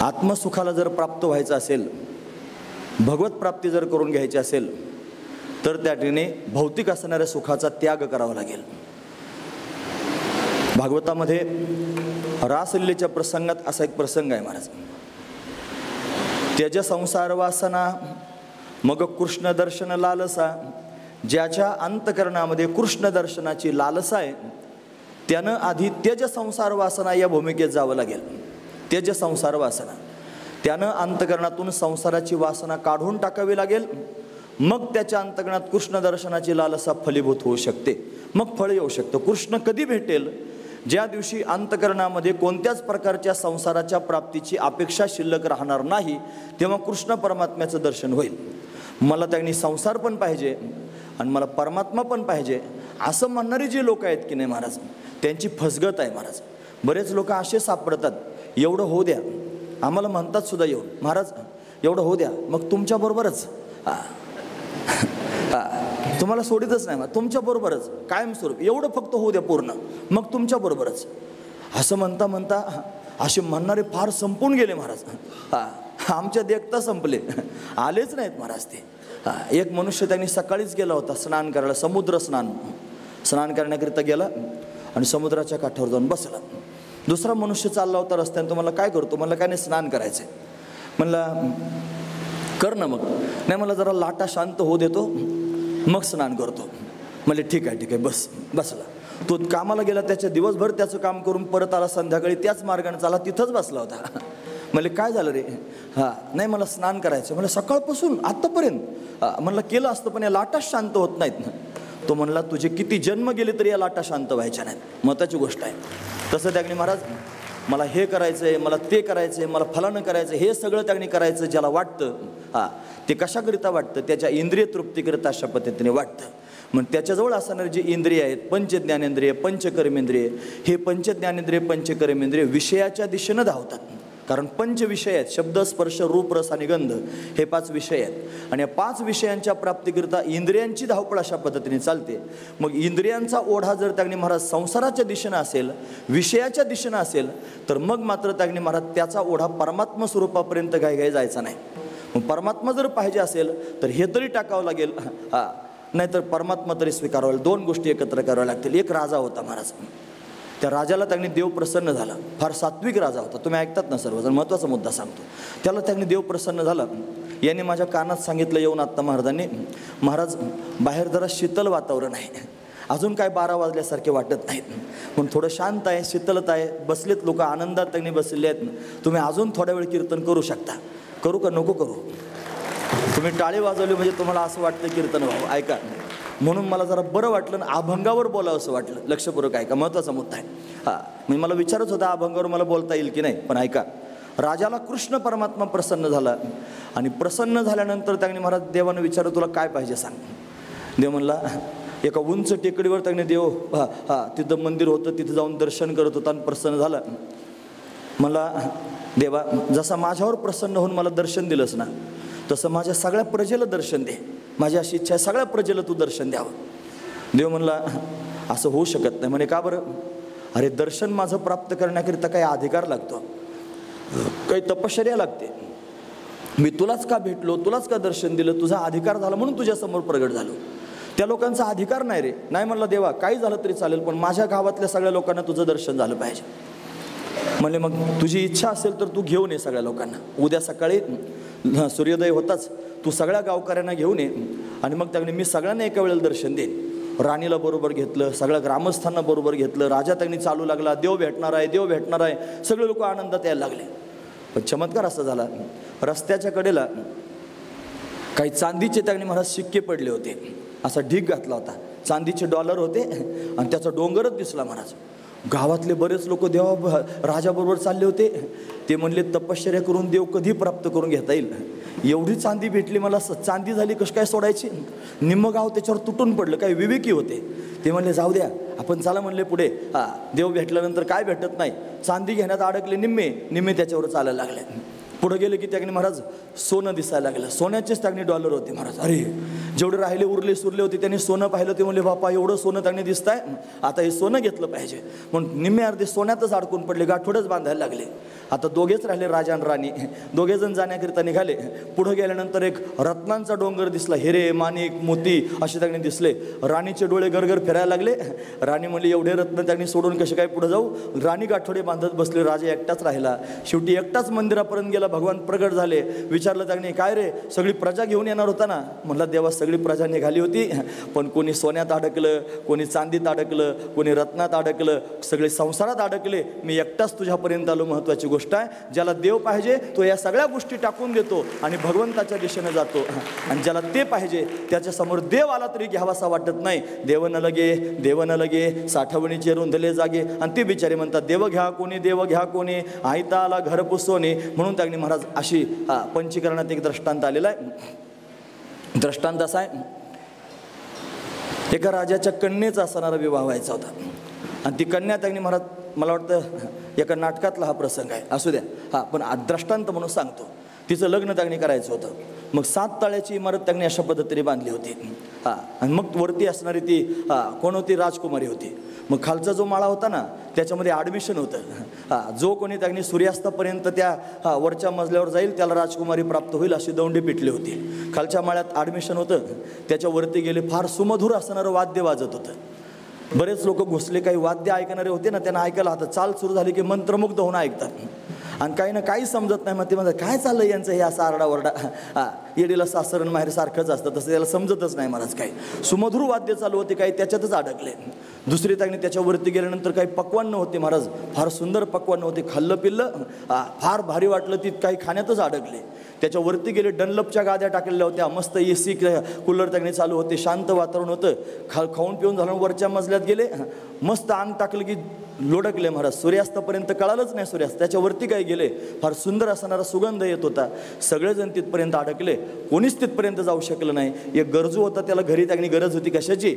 आत्मसुखाला जर प्राप्त व्हायचं असेल, भगवत प्राप्ती जर करून घ्यायची असेल, तर त्या ठिकाणी भौतिक असणाऱ्या सुखाचा त्याग करावा लागेल. भागवतामध्ये रासलीलेच्या प्रसंगात असा एक प्रसंग आहे महाराज. त्यज संसार वासना मग कृष्ण दर्शन लालसा. ज्याच्या अंतकरणामध्ये कृष्ण दर्शनाची लालसा आहे त्यानं आधी त्यज संसार वासना या भूमिकेत जावं लागेल. त्यज संसार वासना, त्यानं अंतकरणातून संसाराची वासना काढून टाकावी लागेल. मग त्याच्या अंतकरणात कृष्ण दर्शनाची लालसा फलीभूत होऊ शकते, मग फळ येऊ शकतं. कृष्ण कधी भेटेल? ज्या दिवशी अंतकरणामध्ये कोणत्याच प्रकारच्या संसाराच्या प्राप्तीची अपेक्षा शिल्लक राहणार नाही, तेव्हा कृष्ण परमात्म्याचं दर्शन होईल. मला त्यांनी संसार पण पाहिजे आणि मला परमात्मा पण पाहिजे असं म्हणणारे जे लोक आहेत की नाही महाराज, त्यांची फसगत आहे महाराज. बरेच लोक असे सापडतात, एवढं होऊ द्या, आम्हाला म्हणतात सुद्धा येऊन, महाराज एवढं होऊ द्या, मग तुमच्याबरोबरच तुम्हाला सोडितच नाही, मग तुमच्याबरोबरच कायमस्वरूप, एवढं फक्त होऊ द्या पूर्ण, मग तुमच्याबरोबरच असं म्हणता म्हणता असे म्हणणारे फार संपून गेले महाराज. आमच्या देखता संपले, आलेच नाहीत महाराज ते. एक मनुष्य त्यांनी सकाळीच गेला होता स्नान करायला, समुद्र स्नान करण्याकरिता गेला आणि समुद्राच्या काठावर जाऊन बसला. दुसरा मनुष्य चालला होता रस्त्याने, तो मला काय करतो? म्हणलं काय नाही, स्नान करायचं आहे. म्हणलं कर ना. मग नाही, मला जरा लाटा शांत होऊ देतो मग स्नान करतो. म्हणले ठीक आहे बसला. तो कामाला गेला, त्याच्या दिवसभर त्याचं काम करून परत आला, संध्याकाळी त्याच मार्गाने चाला, तिथंच बसला होता. म्हणले काय झालं रे? नाही मला स्नान करायचं. म्हणलं सकाळपासून आत्तापर्यंत? म्हणलं केलं असतं पण या लाटा शांत होत नाहीत. तो म्हणला तुझे किती जन्म गेले तरी या लाटा शांत व्हायच्या नाहीत, महत्त्वाची गोष्ट आहे. तसं त्याने महाराज मला हे करायचं आहे, मला ते करायचं आहे, मला फलानं करायचं आहे, हे सगळं त्याने करायचं ज्याला वाटतं. ते कशाकरिता वाटतं? त्याच्या इंद्रिय तृप्तीकरिता अशा पद्धतीने वाटतं. मग त्याच्याजवळ असणारे जे इंद्रिय आहेत, पंचज्ञानेंद्रिय, पंचकर्मेंद्रिय, हे पंचज्ञानेंद्रिय पंचकर्मेंद्रिय विषयाच्या दिशेनं धावतात. कारण पंच विषय आहेत, शब्द स्पर्श रूप रस आणि गंध, हे 5 विषय आहेत. आणि या 5 विषयांच्या प्राप्तीकरिता इंद्रियांची धावपळ अशा पद्धतीने चालते. मग इंद्रियांचा ओढा जर त्याने महाराज संसाराच्या दिशेनं असेल, विषयाच्या दिशेनं असेल, तर मग मात्र त्याने महाराज त्याचा ओढा परमात्मा स्वरूपापर्यंत घाई जायचा नाही. मग परमात्मा जर पाहिजे असेल तर हे तरी टाकावं लागेल, नाहीतर परमात्मा तरी स्वीकारावं लागेल. 2 गोष्टी एकत्र कराव्या लागतील. एक राजा होता महाराज, त्या राजाला त्यांनी देव प्रसन्न झाला. फार सात्विक राजा होता, तुम्ही ऐकतात ना सर्वजण, महत्त्वाचा मुद्दा सांगतो. त्याला त्यांनी देव प्रसन्न झाला. याने माझ्या कानात सांगितलं येऊन आत्ता महाराजांनी, महाराज बाहेर जरा शीतल वातावरण आहे, अजून काय 12 वाजल्यासारखे वाटत नाहीत, पण थोडं शांत आहे, शीतलता आहे, बसलेत लोक आनंदात त्यांनी बसलेले आहेत. तुम्ही अजून थोड्या वेळ कीर्तन करू शकता. करू का नको करू? तुम्ही टाळी वाजवली म्हणजे तुम्हाला असं वाटतं कीर्तन व्हावं, ऐका. म्हणून मला जरा बरं वाटलं, अभंगावर बोलावं असं वाटलं. लक्षपूर्वक ऐका, महत्त्वाचा मुद्दा आहे. म्हणजे मला विचारच होता अभंगावर मला बोलता येईल की नाही, पण ऐका. राजाला कृष्ण परमात्मा प्रसन्न झाला आणि प्रसन्न झाल्यानंतर त्यांनी महाराज देवानं विचारलं तुला काय पाहिजे सांग. देव म्हणला, एका उंच टेकडीवर त्याने देव तिथं मंदिर होतं, तिथं जाऊन दर्शन करत होता आणि प्रसन्न झाला. मला देवा जसा माझ्यावर प्रसन्न होऊन मला दर्शन दिलंस ना, तसं माझ्या सगळ्या प्रजेला दर्शन दे. माझी अशी इच्छा आहे, सगळ्या प्रजेला तू दर्शन द्यावं. देव म्हणला असं होऊ शकत नाही. म्हणे का बरं? अरे दर्शन माझं प्राप्त करण्याकरिता काही अधिकार लागतो, काही तपश्चर्या लागते. मी तुलाच का भेटलो, तुलाच का दर्शन दिलं, तुझा अधिकार झाला म्हणून तुझ्यासमोर प्रगट झालो. त्या लोकांचा अधिकार नाही रे. नाही म्हणला देवा काही झालं तरी चालेल, पण माझ्या गावातल्या सगळ्या लोकांना तुझं दर्शन झालं पाहिजे. म्हणले मग तुझी इच्छा असेल तर तू घेऊन ये सगळ्या लोकांना. उद्या सकाळी सूर्योदय होताच तू सगळ्या गावकऱ्यांना घेऊन ये आणि मग त्याने मी सगळ्यांना एका वेळेला दर्शन देईन. राणीला बरोबर घेतलं, सगळ्या ग्रामस्थांना बरोबर घेतलं. राजा त्यांनी चालू लागला, देव भेटणार आहे, देव भेटणार आहे. सगळे लोक आनंदात यायला लागले. पण चमत्कार असा झाला, रस्त्याच्या कडेला काही चांदीचे त्यांनी महाराज शिक्के पडले होते. असा ढीग घातला होता, चांदीचे डॉलर होते आणि त्याचा डोंगरच दिसला महाराज. गावातले बरेच लोक देवा राजाबरोबर चालले होते. ते म्हणले तपश्चर्या करून देव कधी प्राप्त करून घेता येईल, एवढी चांदी भेटली मला, चांदी झाली कशी काय सोडायची. निम्म गाव त्याच्यावर तुटून पडलं. काही विवेकी होते, ते म्हणले जाऊ द्या आपण चला म्हणले पुढे. देव भेटल्यानंतर काय भेटत नाही, चांदी घेण्यात अडकले निम्मे त्याच्यावर चालायला लागले. पुढे गेले की त्याने महाराज सोनं दिसायला लागलं, सोन्याचेच त्याने डॉलर होते महाराज. अरे जेवढे राहिले उरले सुरले होते त्यांनी सोनं पाहिलं, ते म्हणले बापा एवढं सोनं त्याने दिसतंय, आता हे सोनं घेतलं पाहिजे. म्हणून निम्मे अर्धे सोन्यातच अडकून पडले, गाठोडच बांधायला लागले. आता दोघेच राहिले, राजा आणि राणी. दोघेजण जाण्याकरिता निघाले. पुढे गेल्यानंतर एक रत्नांचा डोंगर दिसला, हिरे माणिक मोती असे त्यांनी दिसले. राणीचे डोळे गरगर फिरायला लागले. राणी म्हणली एवढे रत्न त्यांनी सोडून कसे काय पुढे जाऊ. राणी गाठोडे बांधत बसले, राजा एकटाच राहिला. शेवटी एकटाच मंदिरापर्यंत गेला, भगवान प्रगट झाले. विचारलं त्यांनी काय रे सगळी प्रजा घेऊन येणार होता ना. म्हणला देवा सगळी प्रजा निघाली होती, पण कोणी सोन्यात अडकलं, कोणी चांदीत अडकलं, कोणी रत्नात अडकलं, सगळे संसारात अडकले. मी एकटाच तुझ्यापर्यंत आलो. महत्त्वाची गोष्ट आहे, ज्याला देव पाहिजे तो या सगळ्या गोष्टी टाकून देतो आणि भगवंताच्या दिशेने जातो. आणि ज्याला ते पाहिजे त्याच्यासमोर देव आला तरी घ्यावासा वाटत नाही. देव न लगे साठवणीचे रुंधले जागे. आणि ते बिचारे म्हणतात देव घ्या कोणी आयता आला घर पुसोने. म्हणून त्यांनी महाराज अशी पंचीकरणात एक दृष्टांत आलेला आहे. दृष्टांत असा आहे, एका राजाच्या कन्येचा असणारा विवाह व्हायचा होता. आणि ती कन्या त्यांनी महाराज, मला वाटतं एका नाटकातला हा प्रसंग आहे, असू द्या पण दृष्टांत म्हणून सांगतो. तिचं लग्न त्यांनी करायचं होतं. मग 7 तळ्याची इमारत त्यांनी अशा पद्धतीने बांधली होती. आणि मग वरती असणारी ती कोण होती, राजकुमारी होती. मग खालचा जो माळा होता ना त्याच्यामध्ये ॲडमिशन होतं. जो कोणी त्यांनी सूर्यास्तापर्यंत त्या वरच्या मजल्यावर जाईल त्याला राजकुमारी प्राप्त होईल अशी दौंडी पिटली होती. खालच्या माळ्यात ॲडमिशन होतं. त्याच्यावरती गेले, फार सुमधुर असणारं वाद्य वाजत होतं. बरेच लोक घुसले, काही वाद्य ऐकणारे होते ना, त्यांना ऐकायला आता चाल सुरू झाली की मंत्रमुग्ध होऊन ऐकतात. आणि काही ना काही समजत नाही. मग ते म्हणतात काय चाललं यांचं हे असं आरडाओरडा. येडीला सासरण माहेर सारखंच असतं तसं, त्याला समजतच नाही महाराज. काही सुमधुर वाद्य चालू होते, काही त्याच्यातच अडकले. दुसरी त्यांनी त्याच्यावरती गेल्यानंतर काही पक्वान्न होते महाराज, फार सुंदर पक्वान्न होते. खाल्लं पिल्लं, फार भारी वाटलं. ती काही खाण्यातच अडकले. त्याच्यावरती गेले, डनलपच्या गाद्या टाकलेल्या होत्या, मस्त AC कूलर त्यांनी चालू होते, शांत वातावरण होतं. खाऊन पिऊन झालं, वरच्या मजल्यात गेले, मस्त अंग टाकलं की लोडकले महाराज. सूर्यास्तापर्यंत कळालंच नाही सूर्यास्त. त्याच्यावरती काय गेले, फार सुंदर असणारा सुगंध येत होता. सगळेजण तिथपर्यंत अडकले, कोणीच तिथपर्यंत जाऊ शकलं नाही. एक गरजू होता, त्याला घरी त्यांनी गरज होती कशाची,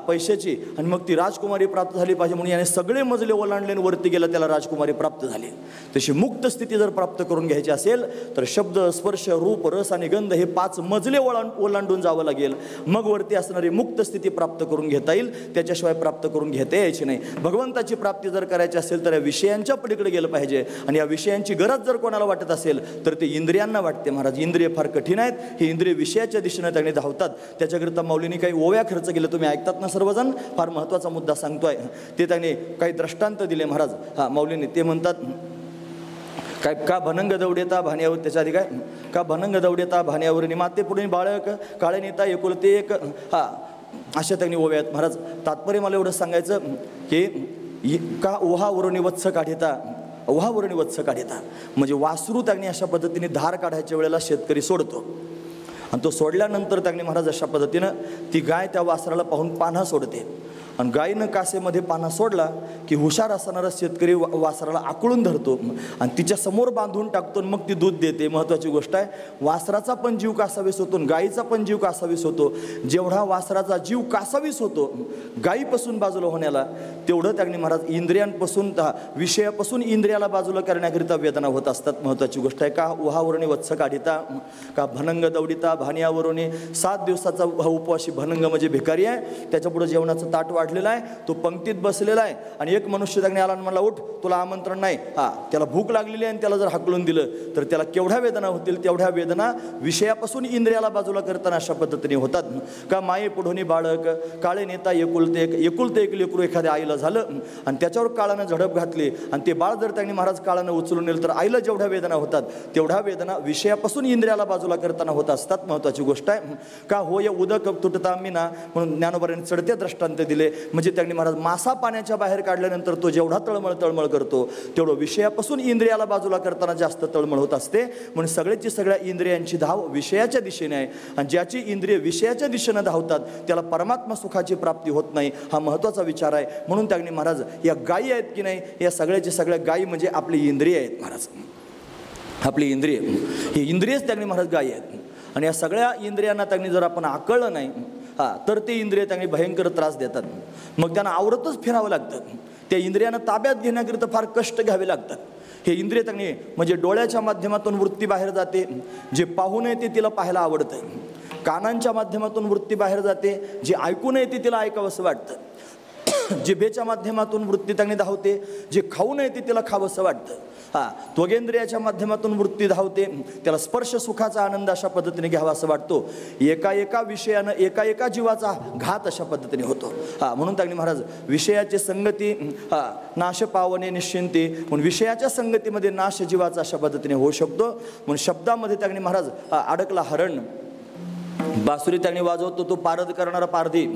पैशाची. आणि मग ती राजकुमारी प्राप्त झाली पाहिजे म्हणून याने सगळे मजले ओलांडले, वरती गेला, त्याला राजकुमारी प्राप्त झाली. तशी मुक्त स्थिती जर प्राप्त करून घ्यायची असेल तर शब्द स्पर्श रूप रस आणि गंध हे 5 मजले ओलांडून जावं लागेल. मग वरती असणारी मुक्त स्थिती प्राप्त करून घेता येईल. त्याच्याशिवाय प्राप्त करून घेता यायची नाही. भगवंताची प्राप्ती जर करायची असेल तर या विषयांच्या पलीकडे गेलं पाहिजे. आणि या विषयांची गरज जर कोणाला वाटत असेल तर ते इंद्रियांना वाटते महाराज. इंद्रिय फार कठीण आहेत. ही इंद्रिय विषयाच्या दिशेने त्यांनी धावतात. त्याच्याकरिता माऊलींनी काही ओव्या खर्च केल्या, तुम्ही ऐकतात ना सर्वजण. फार महत्त्वाचा मुद्दा सांगतोय, ते त्यांनी काही दृष्टांत दिले महाराज. माऊलींनी ते म्हणतात काय, का भनंग दौडेता भाण्यावर, त्याच्या आधी काय, का भनंग दौडेता भाण्यावर निमाते पुढे बाळक काळे नेता एकुलते एक. अशा त्यांनी ओव्या आहेत महाराज. तात्पर्य मला एवढं सांगायचं की का ओहावरून वत्स काढिता, ओहावरून वत्स काढिता म्हणजे वासरू त्यांनी अशा पद्धतीने धार काढायच्या वेळेला शेतकरी सोडतो. आणि तो सोडल्यानंतर त्यांनी महाराज अशा पद्धतीनं ती गाय त्या वासराला पाहून पान्हा सोडते. आणि गायीनं कासेमध्ये पान्हा सोडला की हुशार असणारा शेतकरी वासराला आकळून धरतो आणि तिच्या समोर बांधून टाकतो. मग ती दूध देते. महत्त्वाची गोष्ट आहे, वासराचा पण जीव कासावीस होतो आणि गायीचा पण जीव कासावीस होतो. जेवढा वासराचा जीव कासावीस होतो गायीपासून बाजूला होण्याला, तेवढं त्यांनी महाराज इंद्रियांपासून, विषयापासून इंद्रियाला बाजूला करण्याकरिता वेदना होत असतात. महत्त्वाची गोष्ट आहे, का उहावरणी वत्स काढिता, का भनंग दौडिता भानियावरणी. 7 दिवसाचा उपवासी भनंग म्हणजे भिकारी आहे. त्याच्यापुढे जेवणाचं ताट वाढलेला आहे, तो पंक्तीत बसलेला आहे. आणि एक मनुष्य त्यांनी आला आणि म्हणला उठ तुला आमंत्रण नाही. त्याला भूक लागलेली आहे आणि त्याला जर हाकलून दिलं तर त्याला केवढ्या वेदना होतील. तेवढ्या वेदना विषयापासून इंद्रियाला बाजूला करताना अशा पद्धतीने होतात. का माये पुढोनी बाळक काळे नेता एकुलते एक लेकरू एखाद्या आईला झालं आणि त्याच्यावर काळानं झडप घातली आणि ते बाळ जर त्यांनी महाराज काळानं उचलून नेलं तर आईला जेवढ्या वेदना होतात तेवढ्या वेदना विषयापासून इंद्रियाला बाजूला करताना होत असतात. महत्त्वाची गोष्ट आहे, का होय उदक तुटता मीना म्हणून ज्ञानोबाने चढते दृष्टांत दिले. म्हणजे त्यांनी महाराज मासा पाण्याच्या बाहेर काढल्यानंतर तो जेवढा तळमळ करतो तेवढं विषयापासून इंद्रियाला बाजूला करताना जास्त तळमळ होत असते. म्हणून सगळ्या इंद्रियांची धाव विषयाच्या दिशेने आहे. आणि ज्याची इंद्रिय विषयाच्या दिशेनं धावतात त्याला परमात्मा सुखाची प्राप्ती होत नाही. हा महत्त्वाचा विचार आहे. म्हणून त्यांनी महाराज या गायी आहेत की नाही, या सगळ्या गायी म्हणजे आपली इंद्रिय आहेत महाराज. आपली इंद्रिय, ही इंद्रियच त्यांनी महाराज गायी आहेत. आणि या सगळ्या इंद्रियांना त्यांनी जर आपण आकळलं नाही तर ते इंद्रिय त्यांनी भयंकर त्रास देतात. मग त्यांना आवरतच फिरावं लागतं. त्या इंद्रियांना ताब्यात घेण्याकरिता फार कष्ट घ्यावे लागतात. हे इंद्रिय त्यांनी म्हणजे डोळ्याच्या माध्यमातून वृत्ती बाहेर जाते, जे पाहू नये ते तिला पाहायला आवडतं. कानांच्या माध्यमातून वृत्ती बाहेर जाते, जे ऐकू नये ते तिला ऐकावंसं वाटतं. जिभेच्या माध्यमातून वृत्ती त्यांनी धावते, जे खाऊ नये ते तिला खावंसं वाटतं. त्वगेंद्रियाच्या माध्यमातून वृत्ती धावते, त्याला स्पर्श सुखाचा आनंद अशा पद्धतीने घ्यावा असं वाटतो. एका विषयानं एका जीवाचा घात अशा पद्धतीने होतो. म्हणून त्यांनी महाराज विषयाची संगती नाश पावने निश्चिंती, म्हणून विषयाच्या संगतीमध्ये नाश जीवाचा अशा पद्धतीने होऊ शकतो. म्हणून शब्दामध्ये त्यांनी महाराज अडकला हरण, बासुरी त्यांनी वाजवतो तो पारद करणारा पारधी,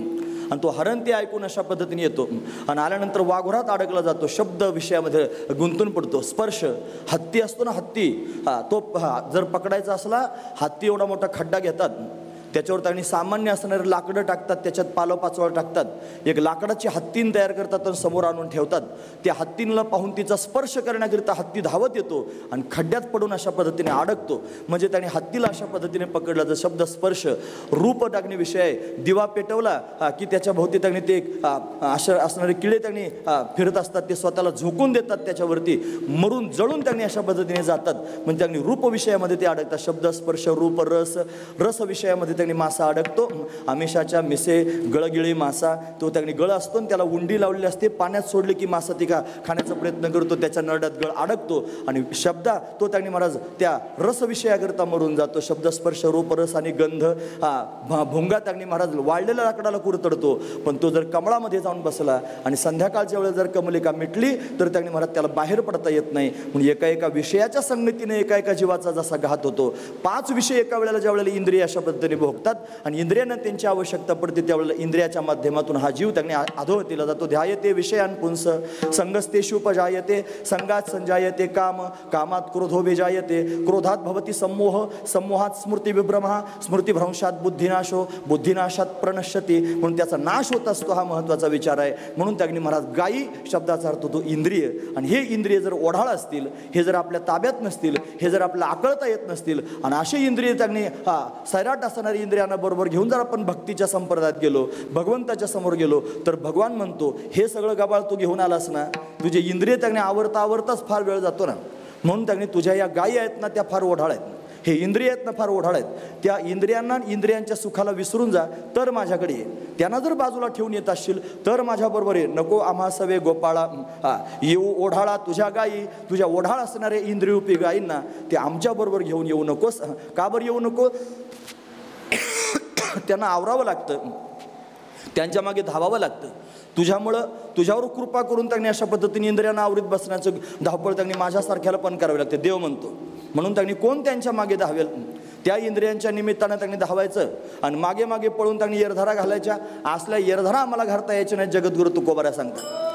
आणि तो हरण ते ऐकून अशा पद्धतीने येतो. आणि आल्यानंतर वाघोरात अडकला जातो, शब्द विषयामध्ये गुंतून पडतो. स्पर्श, हत्ती असतो ना, हत्ती तो जर पकडायचा असला, हत्ती एवढा मोठा खड्डा घेतात, त्याच्यावर त्यांनी सामान्य असणारे लाकडं टाकतात, त्याच्यात पालोपाचोळा टाकतात, एक लाकडाची हत्तीन तयार करतात आणि समोर आणून ठेवतात. त्या हत्तींना पाहून तिचा स्पर्श करण्याकरिता हत्ती धावत येतो आणि खड्ड्यात पडून अशा पद्धतीने अडकतो. म्हणजे त्यांनी हत्तीला अशा पद्धतीने पकडला. जर शब्द स्पर्श, रूप टाकणे विषय, दिवा पेटवला की त्याच्या भोवती त्यांनी ते अशा असणारे किडे त्यांनी फिरत असतात, ते स्वतःला झोकून देतात त्याच्यावरती, मरून जळून त्यांनी अशा पद्धतीने जातात. म्हणजे त्यांनी रूप विषयामध्ये ते अडकतात. शब्द स्पर्श रूप रस, रस विषयामध्ये त्यांनी मासा अडकतो. आमिषाच्या मिसे गळगिळी मासा, तो त्यांनी गळ असतो आणि त्याला उंडी लावलेली असते, पाण्यात सोडली की मासा ती खाण्याचा प्रयत्न करतो, त्याच्या नरड्यात गळ अडकतो. आणि शब्द तो त्यांनी महाराज त्या रस विषयाकरता मरून जातो. शब्द स्पर्श रूप रस आणि गंध, भुंगा त्यांनी महाराज वाळलेल्या लाकडाला कुरतडतो. पण तो जर कमळामध्ये जाऊन बसला आणि संध्याकाळच्या वेळेला जर कमलिका मिटली तर त्यांनी महाराज त्याला बाहेर पडता येत नाही. म्हणून एका विषयाच्या संगतीने एका जीवाचा जसा घात होतो. 5 विषय एका वेळेला ज्या वेळेला इंद्रिय अशा पद्धतीने भोगतात आणि इंद्रियांना त्यांची आवश्यकता पडते, त्यावेळेला इंद्रियाच्या माध्यमातून हा जीव त्यांनी अधोगतीला जातो. ध्यायते विषयान पुंस संगस्तेषुपजायते, संगात संजायते काम, कामात क्रोधो विजायते, क्रोधात भवती सम्मोह, सम्मोहात स्मृती विभ्रमः, स्मृतिभ्रंशात बुद्धिनाशो, बुद्धिनाशात प्रणश्यती. म्हणून त्याचा नाश होत असतो, हा महत्त्वाचा विचार आहे. म्हणून त्यांनी महाराज गायी शब्दाचा अर्थ होतो इंद्रिय. आणि हे इंद्रिय जर ओढाळ असतील, हे जर आपल्या ताब्यात नसतील, हे जर आपल्याला आकळता येत नसतील, आणि असे इंद्रिय त्यांनी सैराट असणारी इंद्रियांना बरोबर घेऊन जर आपण भक्तीच्या संप्रदायात गेलो, भगवंताच्या समोर गेलो, तर भगवान म्हणतो हे सगळं गबाळ तू घेऊन आलास ना, तुझे इंद्रिय त्यांनी आवरताच फार वेळ जातो ना. म्हणून त्यांनी तुझ्या या गायी आहेत ना, त्या फार ओढाळ आहेत, हे इंद्रिय आहेत ना फार ओढाळ आहेत. त्या इंद्रियांना इंद्रियांच्या सुखाला विसरून जा तर माझ्याकडे ये. त्यांना जर बाजूला ठेवून येत असशील तर माझ्याबरोबर ये. नको आम्हा सवे गोपाळा, येऊ ओढाळा तुझ्या गायी, तुझ्या ओढाळ असणारे इंद्रियरूपी गायींना ते आमच्याबरोबर घेऊन येऊ नकोस. का बरं येऊ नको? त्यांना आवरावं लागतं, त्यांच्या मागे धावावं लागतं. तुझ्यामुळं तुझ्यावर कृपा करून त्यांनी अशा पद्धतीने इंद्रियांना आवरीत बसण्याचं धावपळ त्यांनी माझ्यासारख्याला पण करावी लागते, देव म्हणतो. म्हणून त्यांनी कोण त्यांच्या मागे धावेल? त्या इंद्रियांच्या निमित्तानं त्यांनी धावायचं आणि मागे मागे पळून त्यांनी येरधारा घालायच्या. असल्या येरधारा आम्हाला घालता यायच्या नाही, जगद्गुरु तुकोबारा सांगतात.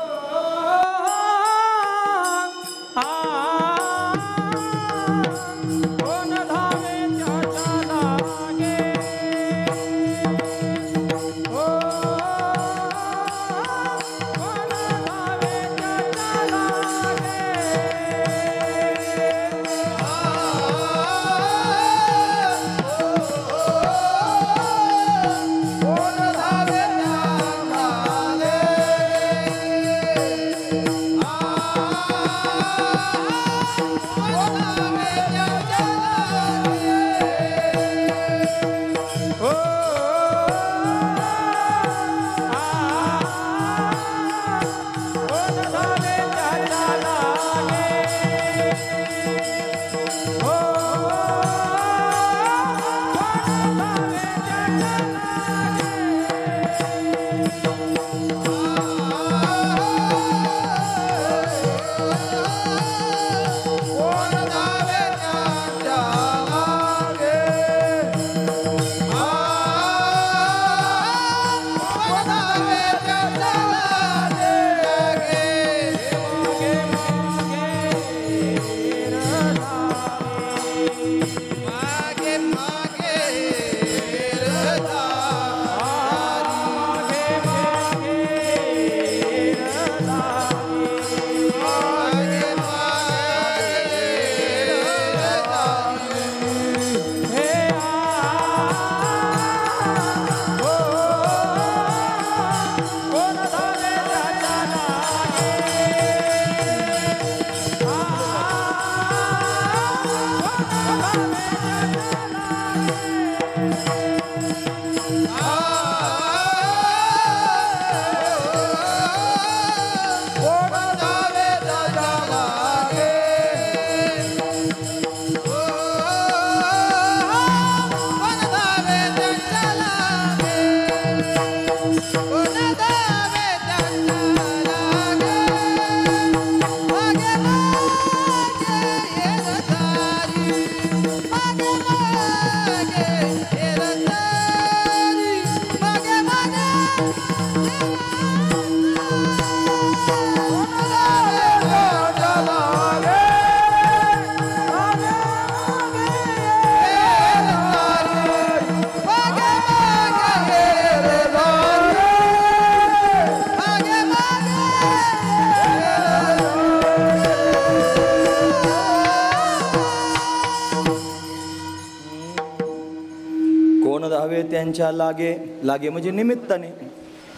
त्यांच्या लागे, लागे म्हणजे निमित्ताने,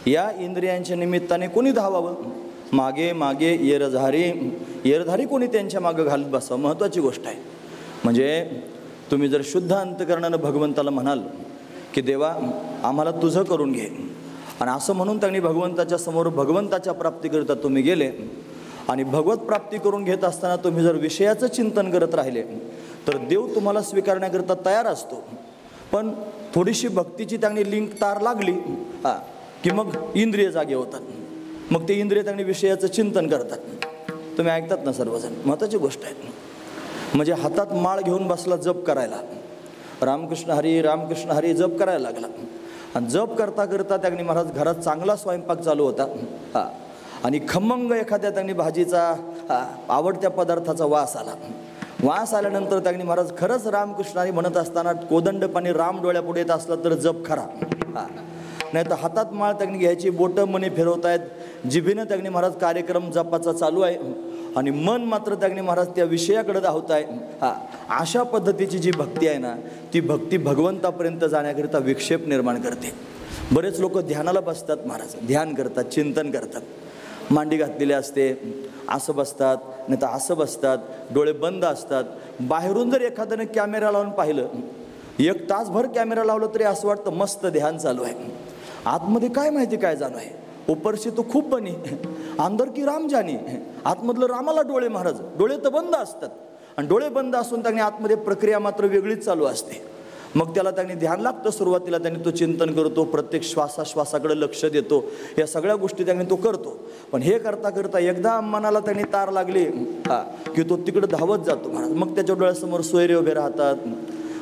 या इंद्रियांच्या निमित्ताने कोणी धावावं, मागे मागे येरधारी, येरधारी कोणी त्यांच्या मागं घालत बसावं. महत्त्वाची गोष्ट आहे. म्हणजे तुम्ही जर शुद्ध अंतकरणानं भगवंताला म्हणाल की देवा आम्हाला तुझं करून घे, आणि असं म्हणून त्यांनी भगवंताच्या समोर भगवंताच्या प्राप्तीकरिता तुम्ही गेले, आणि भगवत प्राप्ती करून घेत असताना तुम्ही जर विषयाचं चिंतन करत राहिले तर देव तुम्हाला स्वीकारण्याकरिता तयार असतो. पण थोडीशी भक्तीची त्यांनी लिंक तार लागली की मग इंद्रिय जागे होतात, मग ते इंद्रिय त्यांनी विषयाचं चिंतन करतात. तुम्ही ऐकतात ना सर्वजण, महत्त्वाची गोष्ट आहे. म्हणजे हातात माळ घेऊन बसला जप करायला, रामकृष्ण हरी जप करायला लागला, आणि जप करता करता त्यांनी महाराज घरात चांगला स्वयंपाक चालू होता आणि खमंग एखाद्या त्यांनी भाजीचा आवडत्या पदार्थाचा वास आला. वास आल्यानंतर त्यांनी महाराज खरंच रामकृष्ण हरी म्हणत असताना कोदंडपाणी राम डोळ्यापुढे येत असला तर जप खरा, नाही तर हातात माळ त्यांनी घ्यायची, बोटं मनी फिरवतायत, जिभेनं त्यांनी महाराज कार्यक्रम जपाचा चालू आहे, आणि मन मात्र त्यांनी महाराज त्या विषयाकडे धावत आहे. अशा पद्धतीची जी भक्ती आहे ना, ती भक्ती भगवंतापर्यंत जाण्याकरिता विक्षेप निर्माण करते. बरेच लोक ध्यानाला बसतात महाराज, ध्यान करतात, चिंतन करतात, मांडी घातलेली असते, असं बसतात, नाही तर असं बसतात, डोळे बंद असतात. बाहेरून जर एखाद्याने कॅमेरा लावून पाहिलं, 1 तासभर कॅमेरा लावलं तरी असं वाटतं मस्त ध्यान चालू आहे. आतमध्ये काय माहिती काय जाणू आहे, उपरशी तो खूप बनी, अंदर की राम जानी. आतमधलं रामाला डोळे महाराज, डोळे तर बंद असतात, आणि डोळे बंद असून त्यांनी आतमध्ये प्रक्रिया मात्र वेगळीच चालू असते. मग त्याला त्यांनी ध्यान लागतं. सुरुवातीला त्यांनी तो चिंतन करतो, प्रत्येक श्वासाश्वासाकडे लक्ष देतो, या सगळ्या गोष्टी त्यांनी तो करतो. पण हे करता करता एकदा मनाला त्यांनी तार लागली की तो तिकडे धावत जातो महाराज. मग त्याच्या डोळ्यासमोर सोयरे उभे राहतात,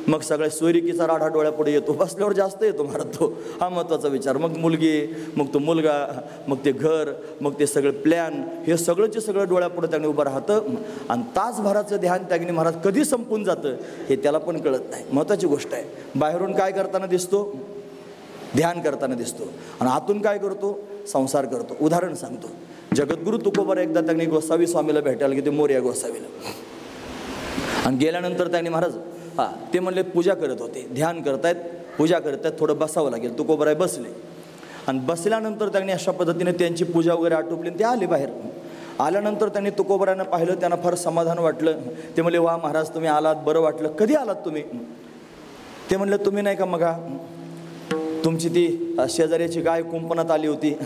मग सगळ्या सोयरिकीचा राडा डोळ्यापुढे येतो, बसल्यावर जास्त येतो महाराज तो, हा महत्त्वाचा विचार. मग मुलगी, मग तो मुलगा, मग ते घर, मग ते सगळे प्लॅन, हे सगळंचे सगळं डोळ्यापुढे त्यांनी उभं राहतं, आणि तासभराचं ध्यान त्यांनी महाराज कधी संपून जातं हे त्याला पण कळत नाही. महत्त्वाची गोष्ट आहे. बाहेरून काय करताना दिसतो, ध्यान करताना दिसतो, आणि आतून काय करतो, संसार करतो. उदाहरण सांगतो, जगद्गुरु तुकोबर एकदा त्यांनी गोसावी स्वामीला भेटायला गेले, मोरया गोसावीला, आणि गेल्यानंतर त्यांनी महाराज ते म्हणले पूजा करत होते, ध्यान करतायत, पूजा करतायत, थोडं बसावं लागेल. तुकोबराय बसले, आणि बसल्यानंतर त्यांनी अशा पद्धतीने त्यांची पूजा वगैरे आटोपली, ते आले बाहेर. आल्यानंतर त्यांनी तुकोबरायांना पाहिलं, त्यांना फार समाधान वाटलं. ते म्हणले वा महाराज तुम्ही आलात, बरं वाटलं. कधी आलात तुम्ही? ते म्हणले तुम्ही नाही का मगा तुमची ती शेजाऱ्याची गाय कुंपणात आली होती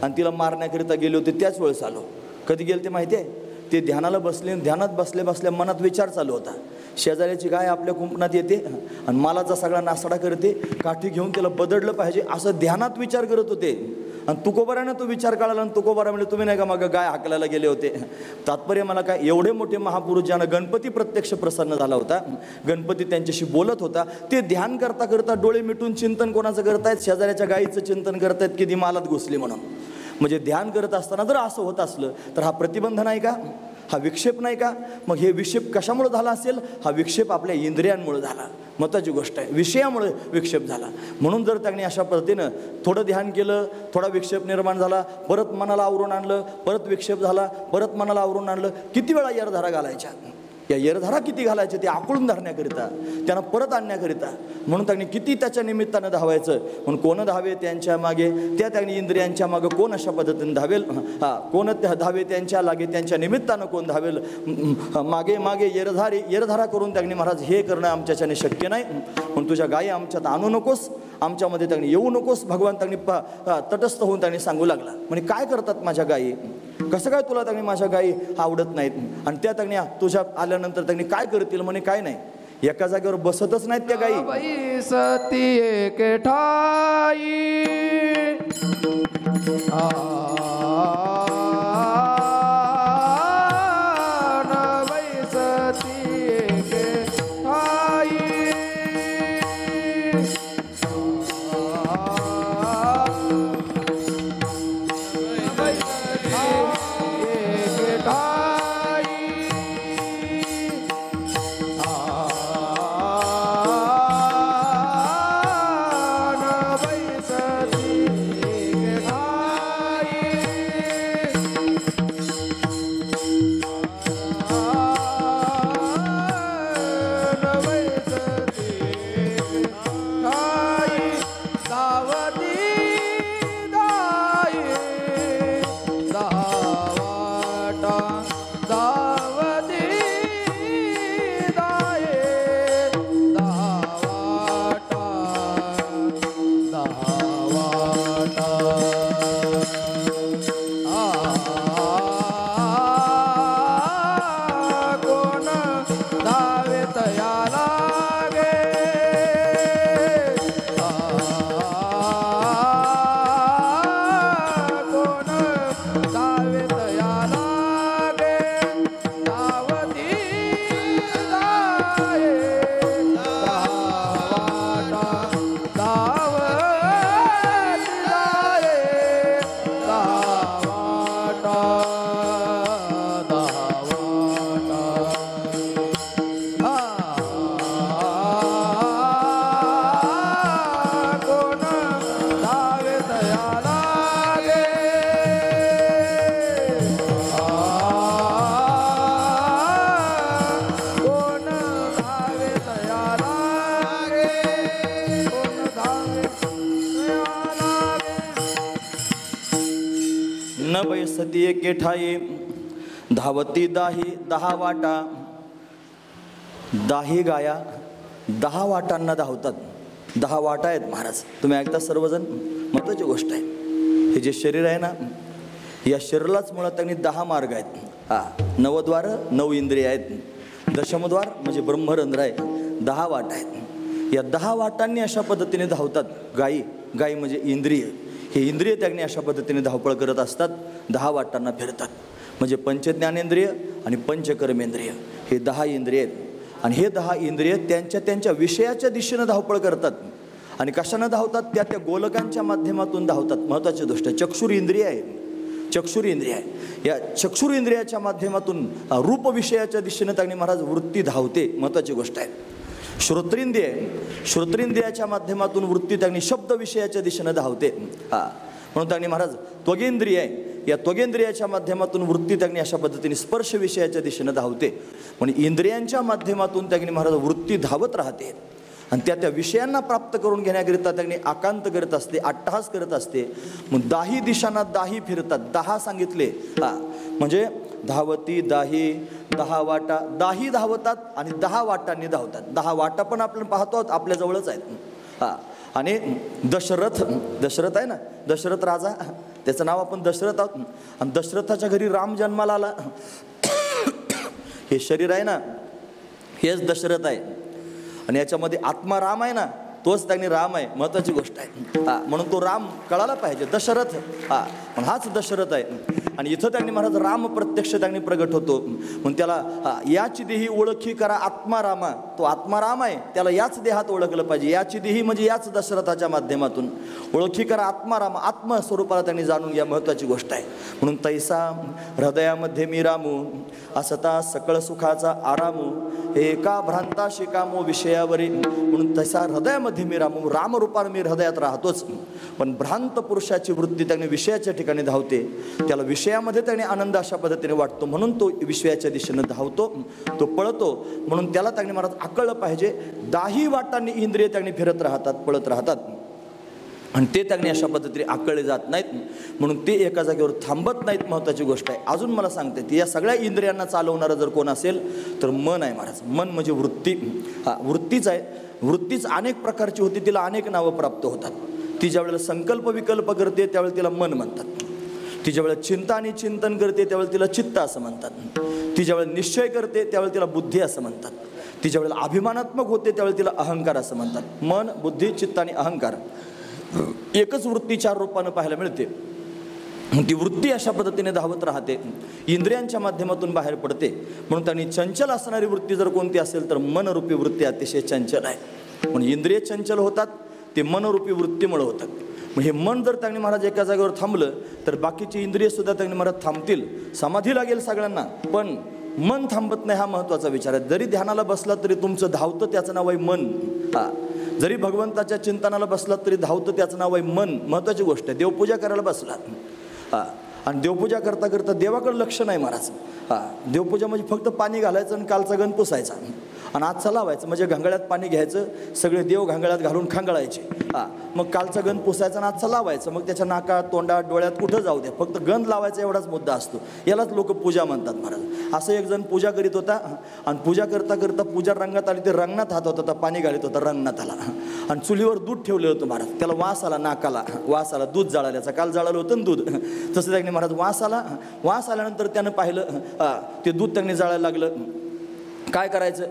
आणि तिला मारण्याकरिता गेली होती, त्याच वेळेस आलो. कधी गेले ते माहिती आहे? ते ध्यानाला बसले, ध्यानात बसल्या बसल्या मनात विचार चालू होता, शेजाऱ्याची गाय आपल्या कुंपणात येते आणि मालाचा सगळा नासडा करते, काठी घेऊन त्याला बदडलं पाहिजे, असं ध्यानात विचार करत होते. आणि तुकोबारानं तो विचार काढला, आणि तुकोबारा म्हणजे तुम्ही नाही का मग गाय हाकलायला गेले होते. तात्पर्य मला काय, एवढे मोठे महापुरुष ज्यानं गणपती प्रत्यक्ष प्रसन्न झाला होता, गणपती त्यांच्याशी बोलत होता, ते ध्यान करता करता डोळे मिटून चिंतन कोणाचं करतायत, शेजाऱ्याच्या गायीचं चिंतन करतायत की ती मालात घुसली म्हणून. म्हणजे ध्यान करत असताना जर असं होत असलं तर हा प्रतिबंध नाही का, हा विक्षेप नाही का? मग हे विक्षेप कशामुळे झाला असेल? हा विक्षेप आपल्या इंद्रियांमुळे झाला. महत्त्वाची गोष्ट आहे, विषयामुळे विक्षेप झाला. म्हणून जर त्यांनी अशा पद्धतीनं थोडं ध्यान केलं, थोडा विक्षेप निर्माण झाला, परत मनाला आवरून आणलं, परत विक्षेप झाला, परत मनाला आवरून आणलं, किती वेळा येरधारा घालायच्या? या येरधारा किती घालायचे ते आकळून धरण्याकरिता, त्यांना परत आणण्याकरिता. म्हणून त्यांनी किती त्याच्या निमित्तानं धावायचं. म्हणून कोण धावे त्यांच्या मागे, त्यांनी इंद्रियांच्या मागे कोण अशा पद्धतीने धावेल. कोण धावे त्यांच्या लागे, त्यांच्या निमित्तानं कोण धावेल. मागे मागे येरधारा करून त्यांनी महाराज हे करणं आमच्याच्याने शक्य नाही. म्हणून तुझ्या गायी आमच्यात आणू नकोस, आमच्यामध्ये त्यांनी येऊ नकोस. भगवान त्यांनी तटस्थ होऊन त्यांनी सांगू लागला. म्हणजे काय करतात माझ्या गायी, कसं काय तुला त्यांनी माझ्या गायी आवडत नाहीत. आणि त्या त्यांनी तुझ्या आल्यानंतर त्यांनी काय करतील. म्हणे काय नाही, एका जागेवर बसतच नाहीत त्या गायी. सती एक ठाई सती एके ठाई धावती दाही 10 वाटा. 10 गाया 10 वाटांना धावतात. 10 वाटा आहेत महाराज, तुम्ही ऐकता सर्वजण. महत्वाची गोष्ट आहे, हे जे शरीर आहे ना, या शरीरालाच मुळात त्यांनी 10 मार्ग आहेत. 9 द्वार 9 इंद्रिय आहेत. दशमद्वार म्हणजे ब्रह्मरंध्र आहे. 10 वाटा आहेत. या 10 वाटांनी अशा पद्धतीने धावतात गायी. गायी म्हणजे इंद्रिय. हे इंद्रिय त्यांनी अशा पद्धतीने धावपळ करत असतात. 10 वाटांना फिरतात. म्हणजे पंचज्ञानेंद्रिय आणि पंचकर्मेंद्रिय हे 10 इंद्रिय आहेत. आणि हे 10 इंद्रिय त्यांच्या विषयाच्या दिशेनं धावपळ करतात. आणि कशानं धावतात, त्या गोलकांच्या माध्यमातून धावतात. महत्त्वाची गोष्ट आहे, चक्षुर इंद्रिय आहे. चक्षुर इंद्रिय आहे. या चक्षुर इंद्रियाच्या माध्यमातून रूप विषयाच्या दिशेनं त्यांनी महाराज वृत्ती धावते. महत्त्वाची गोष्ट आहे. श्रोत्रेंद्रियाच्या माध्यमातून वृत्ती त्यांनी शब्द विषयाच्या दिशेनं धावते. म्हणून त्यांनी महाराज त्वगेंद्रिय आहे. या त्वगेंद्रियाच्या माध्यमातून वृत्ती त्यांनी अशा पद्धतीने स्पर्श विषयाच्या दिशेनं धावते. म्हणजे इंद्रियांच्या माध्यमातून त्यांनी महाराज वृत्ती धावत राहते. आणि त्या विषयांना प्राप्त करून घेण्याकरिता त्यांनी आकांत करत असते, अट्टहास करत असते. मग 10 दिशांना 10 फिरतात. 10 सांगितले. म्हणजे धावती दाही 10 वाटा. 10 धावतात आणि 10 वाटांनी धावतात. 10 वाटा पण आपण पाहतो आहोत, आपल्या जवळच आहेत. आणि दशरथ आहे ना, दशरथ राजा, त्याचं नाव आपण दशरथ आहोत. आणि दशरथाच्या घरी राम जन्माला आला. हे शरीर आहे ना, हेच दशरथ आहे. आणि याच्यामध्ये आत्मा राम आहे ना, तोच त्यांनी राम आहे. महत्त्वाची गोष्ट आहे. म्हणून तो राम कळाला पाहिजे. दशरथ पण हाच दशरथ आहे. आणि इथं त्यांनी महाराज राम प्रत्यक्ष त्यांनी प्रगट होतो. म्हणून त्याला याची देही ओळखी करा आत्मा रामा. तो आत्मा राम आहे, त्याला याच देहात ओळखलं पाहिजे. याची देही म्हणजे याच दशरथाच्या माध्यमातून ओळखी करा आत्मा रामा. आत्मस्वरूपाला त्यांनी जाणून घ्या. महत्त्वाची गोष्ट आहे. म्हणून तैसा हृदयामध्ये मी रामू असता सकळ सुखाचा आरामू एका भ्रांता शिकामो विषयावरी. म्हणून तैसा हृदयामध्ये हृदयामध्ये मी रामरूपानं मी हृदयात राहतोच, पण भ्रांत पुरुषाची वृत्ती त्याने विषयाच्या ठिकाणी धावते, त्याला विषयामध्ये त्याने आनंद अशा पद्धतीने वाटतो, म्हणून तो विषयाच्या दिशेनं धावतो, तो पळतो. म्हणून त्याला त्याने महाराज आकळलं पाहिजे. दाही वाटांनी इंद्रिय त्याने फिरत राहतात, पळत राहतात, आणि ते त्याने अशा पद्धतीने आकळले जात नाहीत, म्हणून ते एका जागेवर थांबत नाहीत. महत्त्वाची गोष्ट आहे. अजून मला सांगते ती, या सगळ्या इंद्रियांना चालवणारं जर कोण असेल तर मन आहे महाराज. मन म्हणजे वृत्ती. वृत्तीच आहे. वृत्तीच अनेक प्रकारची होती, तिला अनेक नावं प्राप्त होतात. ती ज्या वेळेला संकल्प विकल्प करते त्यावेळेला तिला मन म्हणतात. ती ज्या वेळेला चिंता आणि चिंतन करते त्यावेळेला तिला चित्त असं म्हणतात. ती ज्या वेळेला निश्चय करते त्यावेळेला तिला बुद्धी असं म्हणतात. ती ज्या वेळेला अभिमानात्मक होते त्यावेळेला तिला अहंकार असं म्हणतात. मन, बुद्धी, चित्त आणि अहंकार एकच वृत्ती 4 रूपानं पाहायला मिळते. ती वृत्ती अशा पद्धतीने धावत राहते, इंद्रियांच्या माध्यमातून बाहेर पडते. म्हणून त्यांनी चंचल असणारी वृत्ती जर कोणती असेल तर मनरूपी वृत्ती अतिशय चंचल आहे. म्हणून इंद्रिय चंचल होतात ते मनरूपी वृत्तीमुळे होतात. मग हे मन जर त्यांनी महाराज एका जागेवर थांबलं तर बाकीची इंद्रिय सुद्धा त्यांनी महाराज थांबतील. समाधी लागेल सगळ्यांना, पण मन थांबत नाही, हा महत्त्वाचा विचार आहे. जरी ध्यानाला बसला तरी तुमचं धावतं, त्याचं नाव आहे मन. जरी भगवंताच्या चिंतनाला बसलात तरी धावतं, त्याचं नाव आहे मन. महत्त्वाची गोष्ट आहे. देवपूजा करायला बसलात आणि देवपूजा करता करता देवाकडे लक्ष नाही महाराज. देवपूजा म्हणजे फक्त पाणी घालायचं आणि कालचा गण पुसायचा आणि आजचा लावायचं, म्हणजे घांगळ्यात पाणी घ्यायचं, सगळे देव घांगळ्यात घालून खांगळायचे. मग कालचा गण पुसायचा आणि आजचा लावायचं. मग त्याच्या नाकात, तोंडात, डोळ्यात कुठं जाऊ द्या, फक्त गंध लावायचा एवढाच मुद्दा असतो. यालाच लोक पूजा म्हणतात महाराज. असं एक जण पूजा करीत होता आणि पूजा करता करता पूजा रंगात आली, ते रंगणात हात होता, पाणी घालीत होता रंगणात आला आणि चुलीवर दूध ठेवलं होतं महाराज. त्याला वास आला, नाकाला वास आला, दूध जाळाल्याचा. काल जाळालं होतं ना दूध, तसं त्याने महाराज वास आला. वास आल्यानंतर त्यानं पाहिलं ते दूध त्यांनी जाळायला लागलं. काय करायचं,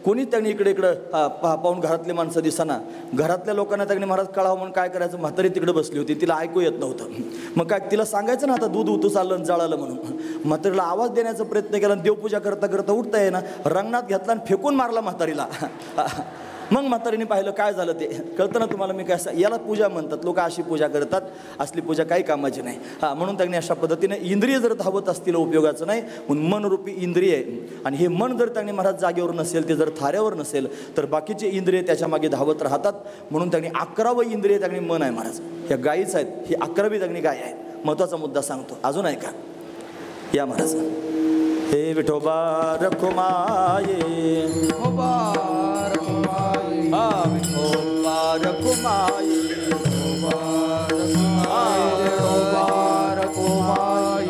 कोणी त्यांनी इकडे पाहून घरातले माणसं दिसना. घरातल्या लोकांना त्यांनी महाराज कळावं म्हणून काय करायचं, म्हातारी तिकडे बसली होती, तिला ऐकू येत नव्हतं. मग काय तिला सांगायचं ना आता दूध उतू चाललं जाळालं म्हणून. म्हातारीला आवाज देण्याचा प्रयत्न केला, देवपूजा करता करता उठता येईना, रंगणात घेतला आणि फेकून मारला म्हातारीला. मग म्हातारीने पाहिलं काय झालं ते कळतं ना तुम्हाला. मी काय, याला पूजा म्हणतात, लोक अशी पूजा करतात, असली पूजा काही कामाची नाही. म्हणून त्यांनी अशा पद्धतीने इंद्रिय जर धावत असतील उपयोगाचं नाही. म्हणून मनरूपी इंद्रिय आहे, आणि हे मन जर त्यांनी महाराज जागेवर नसेल, ते जर थाऱ्यावर नसेल तर बाकीचे इंद्रिय त्याच्या मागे धावत राहतात. म्हणून त्यांनी 11वं इंद्रिय त्यांनी मन आहे महाराज. या गायीच आहेत, ही 11वी त्यांनी गाय आहे. महत्त्वाचा मुद्दा सांगतो, अजून आहे का या महाराज. हे विठोबा रखुमाये, विठोबा रखुमाये, विठोबा रखुमाये, विठोबा रखुमाये, विठोबा रखुमाये,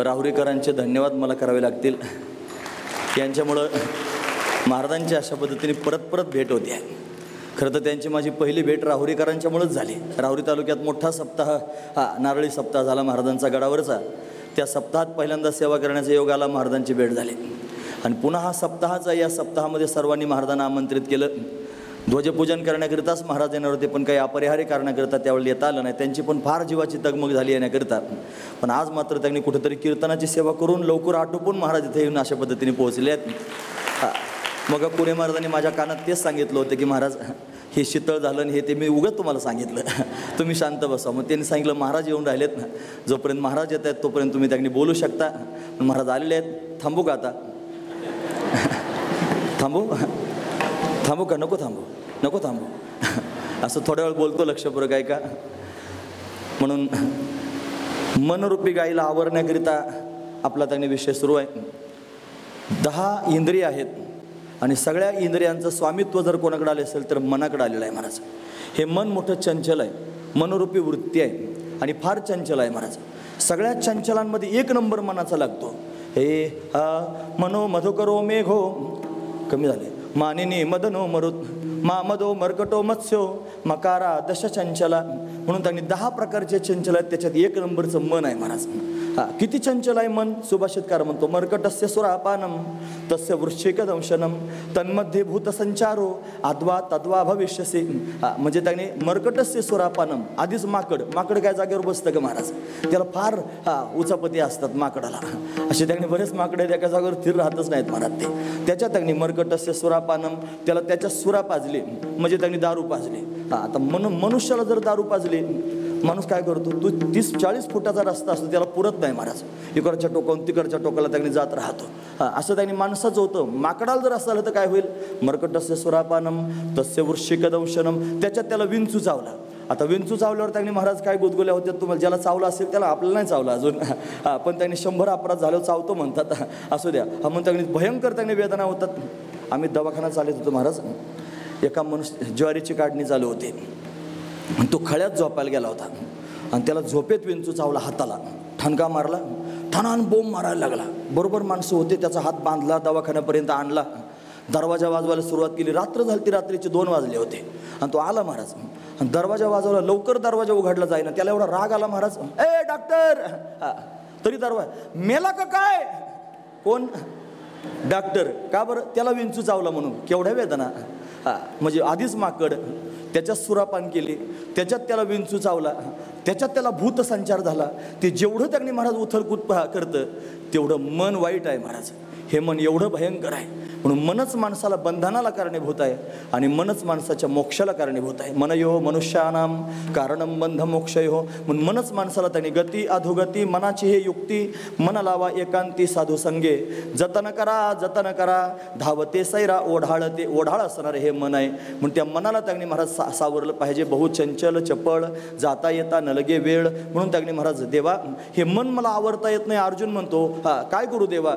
राहुरीकरांचे धन्यवाद मला करावे लागतील. यांच्यामुळं महाराजांची अशा पद्धतीने परत परत भेट होते. खरं तर त्यांची माझी पहिली भेट राहुरीकरांच्यामुळेच झाली. राहुरी तालुक्यात मोठा सप्ताह, नारळी सप्ताह झाला महाराजांचा गडावरचा. त्या सप्ताहात पहिल्यांदा सेवा करण्याचा योग आला, महाराजांची भेट झाली. आणि पुन्हा हा सप्ताहाचा, या सप्ताहामध्ये सर्वांनी महाराजांना आमंत्रित केलं. ध्वजपूजन करण्याकरिताच महाराज येणार होते, पण काही अपरिहार्य कारणाकरिता त्यावेळी येता आलं नाही. त्यांची पण फार जीवाची तगमग झाली येण्याकरिता. पण आज मात्र त्यांनी कुठेतरी कीर्तनाची सेवा करून लवकर आटोपून महाराज इथे येऊन अशा पद्धतीने पोहोचले आहेत. मग पुणे महाराजांनी माझ्या कानात तेच सांगितलं होतं की महाराज हे शीतळ झालं आणि हे ते मी उगाच तुम्हाला सांगितलं तुम्ही शांत बसा. मग त्यांनी सांगितलं महाराज येऊन राहिलेत ना, जोपर्यंत महाराज येत आहेत तोपर्यंत तुम्ही त्यांनी बोलू शकता. पण महाराज आलेले आहेत, थांबू का आता? थांबू का? नको थांबू असं थोड्या वेळ बोलतो लक्षपूर्वक ऐका. म्हणून मनरूपी गाईला आवरण्याकरिता आपला त्यांनी विषय सुरू आहे. 10 इंद्रिय आहेत आणि सगळ्या इंद्रियांचं स्वामित्व जर कोणाकडे आले असेल तर मनाकडे आलेलं आहे महाराज. हे मन मोठं चंचल आहे, मनरूपी वृत्ती आहे आणि फार चंचल आहे महाराज. सगळ्या चंचलांमध्ये 1 नंबर मनाचा लागतो. हे मनो मधुकरो मेघो, कमी झाले, मानिनी मदनो मरुत मामदो मर्कटो मत्स्यो मकारा दश चंचला. म्हणून त्यांनी 10 प्रकारचे चंचल आहेत, त्याच्यात 1 नंबरचं मन आहे महाराज. किती चंचल आहे मन? सुभाषितकार म्हणतो मर्कटस्य सुरापानम तस्य वृश्चिक दंशनम तन्मध्ये भूत संचारो आद्वा तद्वा भविष्यसी. म्हणजे त्याने मर्कटस्य सुरापानम, आधीच माकड काय जागेवर बसतं का महाराज? त्याला फार उचापती असतात माकडाला, असे त्याने बरेच माकडे एका जागेवर स्थिर राहतच नाहीत महाराज. ते त्याच्यात त्यांनी मर्कटस्य सुरापानम, त्याला त्याच्या सुरा पाजले म्हणजे त्यांनी दारू पाजली. आता मनुष्याला जर दारू पाजली, माणूस काय करतो? तो 30-40 फुटाचा रस्ता असतो, त्याला पुरत नाही महाराज. इकडच्या टोकावून तिकडच्या टोकाला त्यांनी जात राहतो. असं त्यांनी माणसाचं होतं. माकडाला जर असं आलं तर काय होईल? मर्कटस्य सुरापानम तस्य वृश्चिक दंशनम, त्याच्यात त्याला विंचू चावला. आता विंचू चावल्यावर त्यांनी महाराज काय गुदगुल्या होत्या तुम्हाला? ज्याला चावला असेल त्याला, आपल्याला नाही चावला अजून, पण त्यांनी 100 अपराध झाल्यावर चावतो म्हणतात. असू द्या. मग त्यांनी भयंकर त्यांनी वेदना होतात. आम्ही दवाखाना चालत होतो महाराज. एका ज्वारीची काढणी चालू होती, तो खळ्यात झोपायला गेला होता आणि त्याला झोपेत विंचू चावला, हाताला ठणका मारला, ठणान बोंब मारायला लागला. बरोबर माणसं होते, त्याचा हात बांधला, दवाखान्यापर्यंत आणला. दरवाजा वाजवायला सुरुवात केली. रात्र झाली ती, रात्रीचे 2 वाजले होते आणि तो आला महाराज. आणि दरवाजा वाजवला, लवकर दरवाजा उघडला जाईना. त्याला एवढा राग आला महाराज, ए डॉक्टर. तरी दरवाजा मेला का काय? कोण? डॉक्टर. का बरं? त्याला विंचू चावला म्हणून. केवढ्या वेदना. म्हणजे आधीच माकड, त्याच्यात सुरापान केली, त्याच्यात त्याला विंचू चावला, त्याच्यात त्याला भूत संचार झाला. ते जेवढं त्यांनी महाराज उथलकूत करतं तेवढं मन वाईट आहे महाराज. हे मन एवढं भयंकर आहे. म्हणून मनच माणसाला बंधनाला कारणीभूत आहे आणि मनच माणसाच्या मोक्षाला कारणीभूत आहे. मनयो मनुष्यानाम कारणम बंध मोक्षयो. म्हणून मनच माणसाला त्यांनी गती अधोगती, मनाची हे युक्ती, मन लावा एकांती साधू संगे, जतन करा धावते सैरा ओढाळते. ओढाळ असणारे हे मन आहे. म्हणून त्या मनाला त्यांनी महाराज सावरलं पाहिजे. बहु चंचल चपळ, जाता येता नलगे वेळ. म्हणून त्यांनी महाराज देवा हे मन मला आवरता येत नाही. अर्जुन म्हणतो काय करू देवा?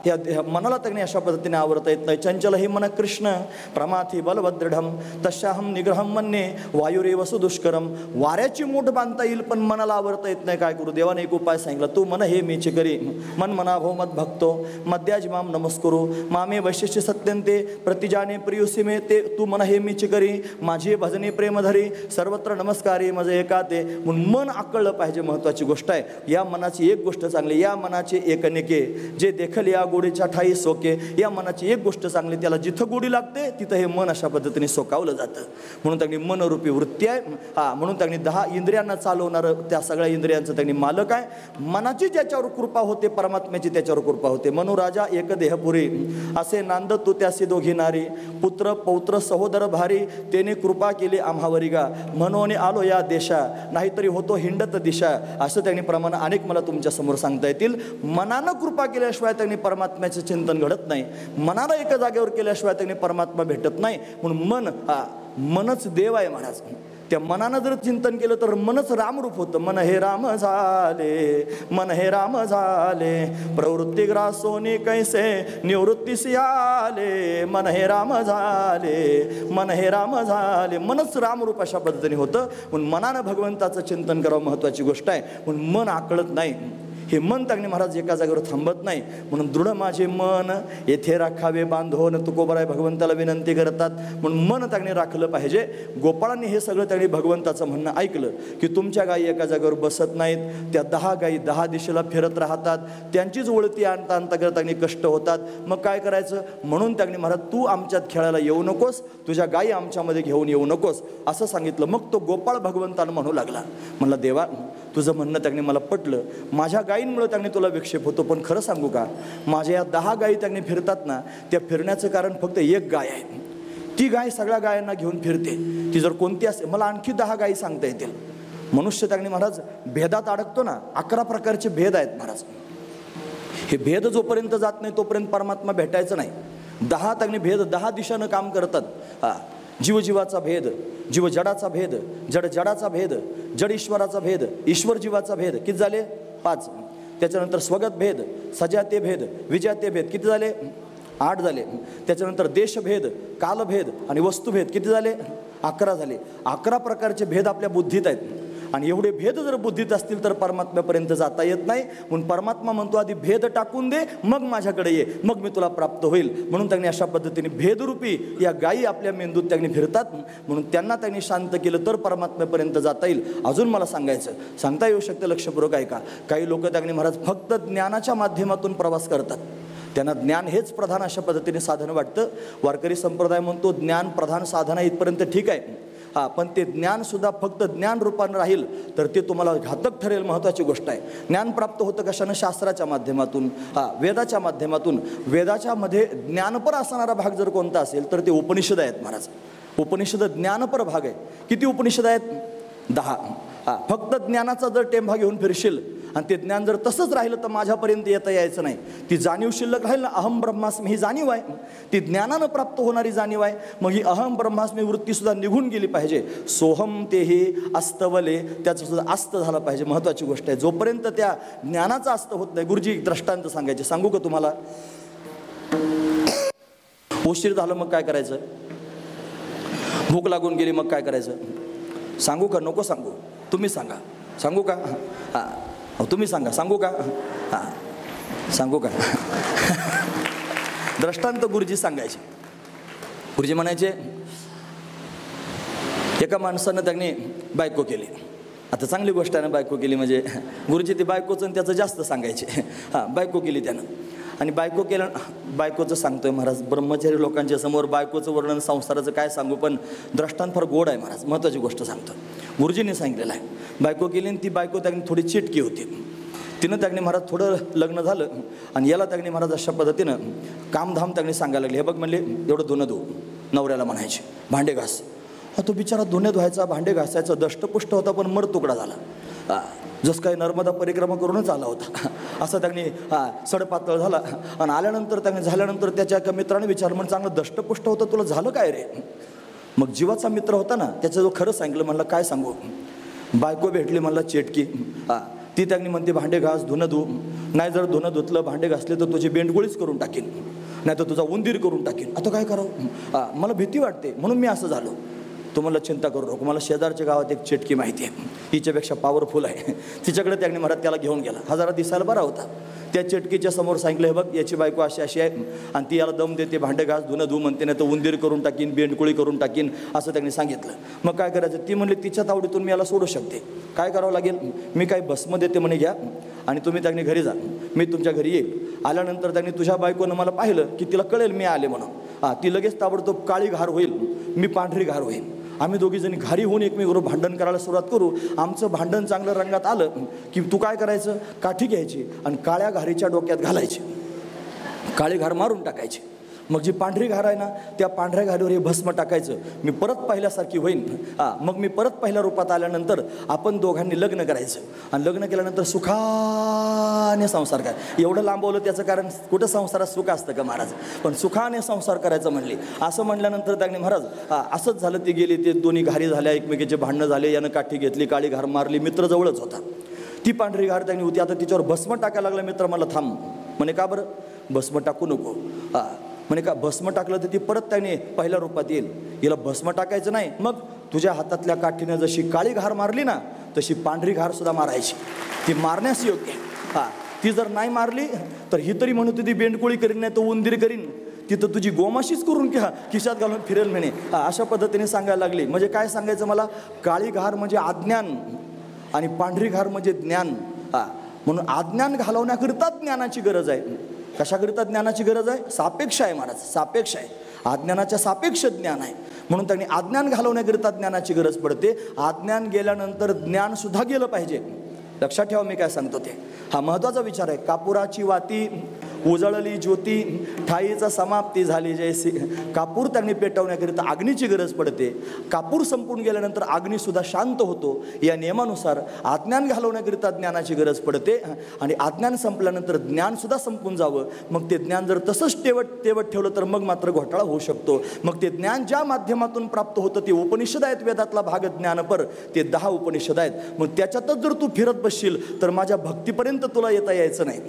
त्या मनाला त्यांनी अशा पद्धतीने आवरता येत नाही. चंचल हे मन कृष्ण प्रमाथी बलवदृढम तस्याहम निग्रहम मन्ये वायुरेव सुदुष्करम. वाऱ्याची मूठ बांधता येईल पण मनाला आवरता येत नाही. काय करू? देवाने एक उपाय सांगितला, तू मन हे मीची करी मन मना भो मत भक्तो मद्याज माम नमस्कुरु मामे वैशिष्य सत्यंते प्रतिजाने प्रियुसी मे. ते तू मन हे मीची करी माझी भजनी प्रेम धरी सर्वत्र नमस्कारी मज एकाते. म्हणून मन आकळलं पाहिजे. महत्वाची गोष्ट आहे. या मनाची एक गोष्ट चांगली, या मनाचे एकनिके जे देखल या गोडीच्या ठाई सोके. या मनाची एक गोष्ट चांगली, त्याला जिथं गोडी लागते तिथं हे मन अशा पद्धतीने सोकावलं जातं. म्हणून त्यांनी मनरूपी वृत्ती आहे. म्हणून त्यांनी 10 इंद्रियांना चालवणारं, त्या सगळ्या इंद्रियांचं त्यांनी मालक आहे. मनाची ज्याच्यावर कृपा होते परमात्म्याची त्याच्यावर कृपा होते. मनुराजा एक देहपुरी असे नांद तू त्यासी दोघी नारी पुत्र पौत्र सहोदर भारी त्याने कृपा केली आम्हावरी गा म्हणून आलो या देशा नाहीतरी होतो हिंडत दिशा. असं त्यांनी प्रमाण अनेक मला तुमच्या समोर सांगता येतील. मनानं कृपा केल्याशिवाय त्यांनी परमात्म्याचं चिंतन घडत नाही. मनाला एका जागेवर केल्याशिवाय त्यांनी परमात्मा भेटत नाही. म्हणून मनच देव आहे महाराज. त्या मनानं जर चिंतन केलं तर मनच रामरूप होतं. मन हे राम झाले प्रवृत्ती ग्रासोनी कैसे निवृत्तीसी आले. मन हे राम झाले मनच रामरूप अशा पद्धतीने होतं. म्हणून मनानं भगवंताचं चिंतन करावं महत्वाची गोष्ट आहे. म्हणून मन आकळत नाही. हे मन त्यांनी महाराज एका जागेवर थांबत नाही. म्हणून दृढ माझे मन येथे राखावे बांधून तुकोबराय भगवंताला विनंती करतात. म्हणून मन त्यांनी राखलं पाहिजे. गोपाळांनी हे सगळं त्यांनी भगवंताचं म्हणणं ऐकलं की तुमच्या गायी एका जागेवर बसत नाहीत. त्या 10 गायी 10 दिशेला फिरत राहतात. त्यांचीच वळती आणता आणता करत त्यांनी कष्ट होतात. मग काय करायचं? म्हणून त्यांनी महाराज तू आमच्यात खेळायला येऊ नकोस, तुझ्या गायी आमच्यामध्ये घेऊन येऊ नकोस असं सांगितलं. मग तो गोपाळ भगवंतानं म्हणू लागला, म्हणला देवा तुझं म्हणणं त्यांनी मला पटलं. माझ्या गायींमुळे त्यांनी तुला विक्षेप होतो. पण खरं सांगू का, माझ्या या 10 गायी त्यांनी फिरतात ना, त्या फिरण्याचं कारण फक्त एक गाय आहे. ती गाय सगळ्या गायांना घेऊन फिरते. ती जर कोणती असेल, मला आणखी 10 गायी सांगता येतील. मनुष्य त्याने महाराज भेदात अडकतो ना, 11 प्रकारचे भेद आहेत महाराज. हे भेद जोपर्यंत जात नाही तोपर्यंत परमात्मा भेटायचं नाही. 10 त्याने भेद 10 दिशानं काम करतात. जीवजीवाचा भेद, जीव जडाचा भेद, जड जडाचा भेद, जड ईश्वराचा भेद, ईश्वर जीवाचा भेद, किती झाले? 5. त्याच्यानंतर स्वगत भेद, सजाते भेद, विजाते भेद, किती झाले? 8 झाले. त्याच्यानंतर देशभेद, कालभेद आणि वस्तुभेद, किती झाले? 11 झाले. 11 प्रकारचे भेद आपल्या बुद्धीत आहेत. आणि एवढे भेद जर बुद्धीत असतील तर परमात्म्यापर्यंत जाता येत नाही. म्हणून परमात्मा म्हणतो आधी भेद टाकून दे, मग माझ्याकडे ये, मग मी तुला प्राप्त होईल. म्हणून त्यांनी अशा पद्धतीने भेदरूपी या गायी आपल्या मेंदूत त्यांनी फिरतात. म्हणून त्यांना त्यांनी शांत केलं तर परमात्म्यापर्यंत जाता येईल. अजून मला सांगता येऊ शकतं, लक्षपूर्वक ऐका. काही लोक त्यांनी महाराज फक्त ज्ञानाच्या माध्यमातून प्रवास करतात. त्यांना ज्ञान हेच प्रधान अशा पद्धतीने साधन वाटतं. वारकरी संप्रदाय म्हणतो ज्ञान प्रधान साधन आहे, इथपर्यंत ठीक आहे. पण ते ज्ञानसुद्धा फक्त ज्ञान रूपानं राहील तर ते तुम्हाला घातक ठरेल. महत्त्वाची गोष्ट आहे. ज्ञान प्राप्त होतं कशानं? शास्त्राच्या माध्यमातून, वेदाच्या माध्यमातून. वेदाच्या मध्ये ज्ञानपर असणारा भाग जर कोणता असेल तर ते उपनिषद आहेत महाराज. उपनिषद ज्ञानपर भाग आहे. किती उपनिषद आहेत? 10. फक्त ज्ञानाचा जर टेंभा घेऊन फिरशील आणि ते ज्ञान जर तसंच राहिलं तर माझ्यापर्यंत येता यायचं नाही. ती जाणीव शिल्लक राहील ना, अहम ब्रह्मास्मी ही जाणीव आहे, ती ज्ञानानं प्राप्त होणारी जाणीव आहे. मग ही अहम ब्रह्मास्मी वृत्तीसुद्धा निघून गेली पाहिजे. सोहम तेही अस्तवले, त्याचं सुद्धा अस्त झालं पाहिजे. महत्त्वाची गोष्ट आहे. जोपर्यंत त्या ज्ञानाचा अस्त होत नाही. गुरुजी दृष्टांत सांगायचे, सांगू का तुम्हाला? उशीर झालं मग काय करायचं? भूक लागून गेली मग काय करायचं? सांगू का नको सांगू? तुम्ही सांगा. सांगू का? तुम्ही सांगा. सांगू का? सांगू का? दृष्टांत गुरुजी सांगायचे. गुरुजी म्हणायचे, एका माणसानं त्यांनी बायको केली. आता चांगली गोष्ट आहे ना, बायको केली म्हणजे. गुरुजी ती बायकोचं आणि त्याचं जास्त सांगायचे. बायको केली त्यानं. आणि बायको केलं, बायकोचं सांगतोय महाराज. ब्रह्मचारी लोकांच्या समोर बायकोचं वर्णन संसाराचं काय सांगू, पण दृष्टांत फार गोड आहे महाराज. महत्त्वाची गोष्ट सांगतो. गुरुजींनी सांगितलेलं आहे. बायको केली आणि ती बायको त्यांनी थोडी चिटकी होती. तिनं त्यांनी महाराज थोडं लग्न झालं आणि याला त्यांनी महाराज अशा पद्धतीनं कामधाम त्यांनी सांगायला लागले. हे बघ म्हणले, एवढं धुणं धुवू. नवऱ्याला म्हणायचे, भांडे घास. तो बिचारा धुणे धुवायचा, भांडे घासायचा, दष्टपुष्ट होता पण मर तुकडा झाला. जसं काही नर्मदा परिक्रमा करूनच आला होता असं त्यांनी सडपातळ झाला. आणि आल्यानंतर त्यांनी झाल्यानंतर त्याच्या एका मित्राने विचारलं, म्हणून चांगलं दष्टपुष्ट होतं, तुला झालं काय रे? मग जीवाचा मित्र होता ना, त्याचं जो खरं सांगितलं. म्हणलं काय सांगू? बायको भेटली म्हणलं चेटकी. ती त्यांनी म्हणते भांडे घास, धुणं धु. नाही जर धुणं धुतलं, भांडे घासले तर तुझी बेंडगोळीच करून टाकीन, नाही तर तुझा उंदीर करून टाकीन. आता काय करावं? मला भीती वाटते म्हणून मी असं झालो. तुम्हाला चिंता करू नको, मला शेजारच्या गावात एक चेटकी माहिती आहे, हिच्यापेक्षा पॉवरफुल आहे. तिच्याकडे त्यांनी महाराज त्याला घेऊन गेला. हा जरा दिसायला बरा होता. त्या चेटकीच्या समोर सांगितलं, हे बघ याची बायको अशी अशी आहे आणि ती याला दम देते, भांडे घास, धुणं धू म्हणते, नाही तर उंदीर करून टाकीन, बेंडकुळी करून टाकीन, असं त्यांनी सांगितलं. मग काय करायचं? ती म्हणली तिच्या तावडीतून मी याला सोडू शकते. काय करावं लागेल? मी काही भस्म देते म्हणे, घ्या आणि तुम्ही त्यांनी घरी जा, मी तुमच्या घरी येईल. आल्यानंतर त्यांनी तुझ्या बायकोनं मला पाहिलं की तिला कळेल मी आले म्हणून. ती लगेच ताबडतोब काळी घार होईल, मी पांढरी घार होईल. आम्ही दोघीजणी घारी होऊन एकमेकांवर भांडण करायला सुरुवात करू. आमचं भांडण चांगलं रंगात आलं की तू काय करायचं? काठी घ्यायची आणि काळ्या घारीच्या डोक्यात घालायची, काळी घार मारून टाकायची. मग जी पांढरी घार आहे ना, त्या पांढऱ्या घारीवर हे भस्म टाकायचं. मी परत पहिल्यासारखी होईन. मग मी परत पहिल्या रूपात आल्यानंतर आपण दोघांनी लग्न करायचं आणि लग्न केल्यानंतर सुखाने संसार करायचा. एवढं लांबवलं त्याचं कारण, कुठं संसारात सुख असतं का महाराज? पण सुखाने संसार करायचं म्हणले. असं म्हणल्यानंतर त्यांनी महाराज असंच झालं. ती गेली, ते दोन्ही घारी झाल्या, एकमेकीचे भांडणं झाले. यानं काठी घेतली, काळी घार मारली. मित्र जवळच होता. ती पांढरी घार त्यांनी होती. आता तिच्यावर भस्म टाकायला लागला. मित्र मला थांब म्हणे, का बरं? भस्म टाकू नको म्हणे. का भस्म टाकलं तर ती परत त्याने पहिल्या रूपात येईल. हिला भस्म टाकायचं नाही. मग तुझ्या हातातल्या काठीनं जशी काळी घार मारली ना, तशी पांढरी घार सुद्धा मारायची. ती मारण्यास योग्य. ती जर नाही मारली तर ही तरी म्हणू ती बेंडकोळी करीन, नाही तर उंदीर करीन, तिथं तुझी गोमाशीच करून खिशात घालून फिरेल म्हणे. अशा पद्धतीने सांगायला लागली. म्हणजे काय सांगायचं मला? काळी घार म्हणजे अज्ञान आणि पांढरी घार म्हणजे ज्ञान. म्हणून अज्ञान घालवण्याकरिता ज्ञानाची गरज आहे. कशाकरिता ज्ञानाची गरज आहे? सापेक्ष आहे महाराज, सापेक्ष आहे. अज्ञानाच्या सापेक्ष ज्ञान आहे. म्हणून त्यांनी अज्ञान घालवण्याकरिता ज्ञानाची गरज पडते. अज्ञान गेल्यानंतर ज्ञान सुद्धा गेलं पाहिजे. लक्षात ठेवा मी काय सांगतो ते. हा महत्त्वाचा विचार आहे. कापुराची वाती उजळली ज्योती ठाईचा समाप्ती झाली जैसी. कापूर त्यांनी पेटवण्याकरिता अग्नीची गरज पडते. कापूर संपून गेल्यानंतर अग्निसुद्धा शांत होतो. या नियमानुसार अज्ञान घालवण्याकरिता ज्ञानाची गरज पडते आणि अज्ञान संपल्यानंतर ज्ञानसुद्धा संपून जावं. मग ते ज्ञान जर तसंच तेवत ठेवलं तर मग मात्र घोटाळा होऊ शकतो. मग ते ज्ञान ज्या माध्यमातून प्राप्त होतं ते उपनिषद आहेत. वेदातला भाग ज्ञानपर ते 10 उपनिषद आहेत. मग त्याच्यातच जर तू फिरत बसशील तर माझ्या भक्तीपर्यंत तुला येता यायचं नाही.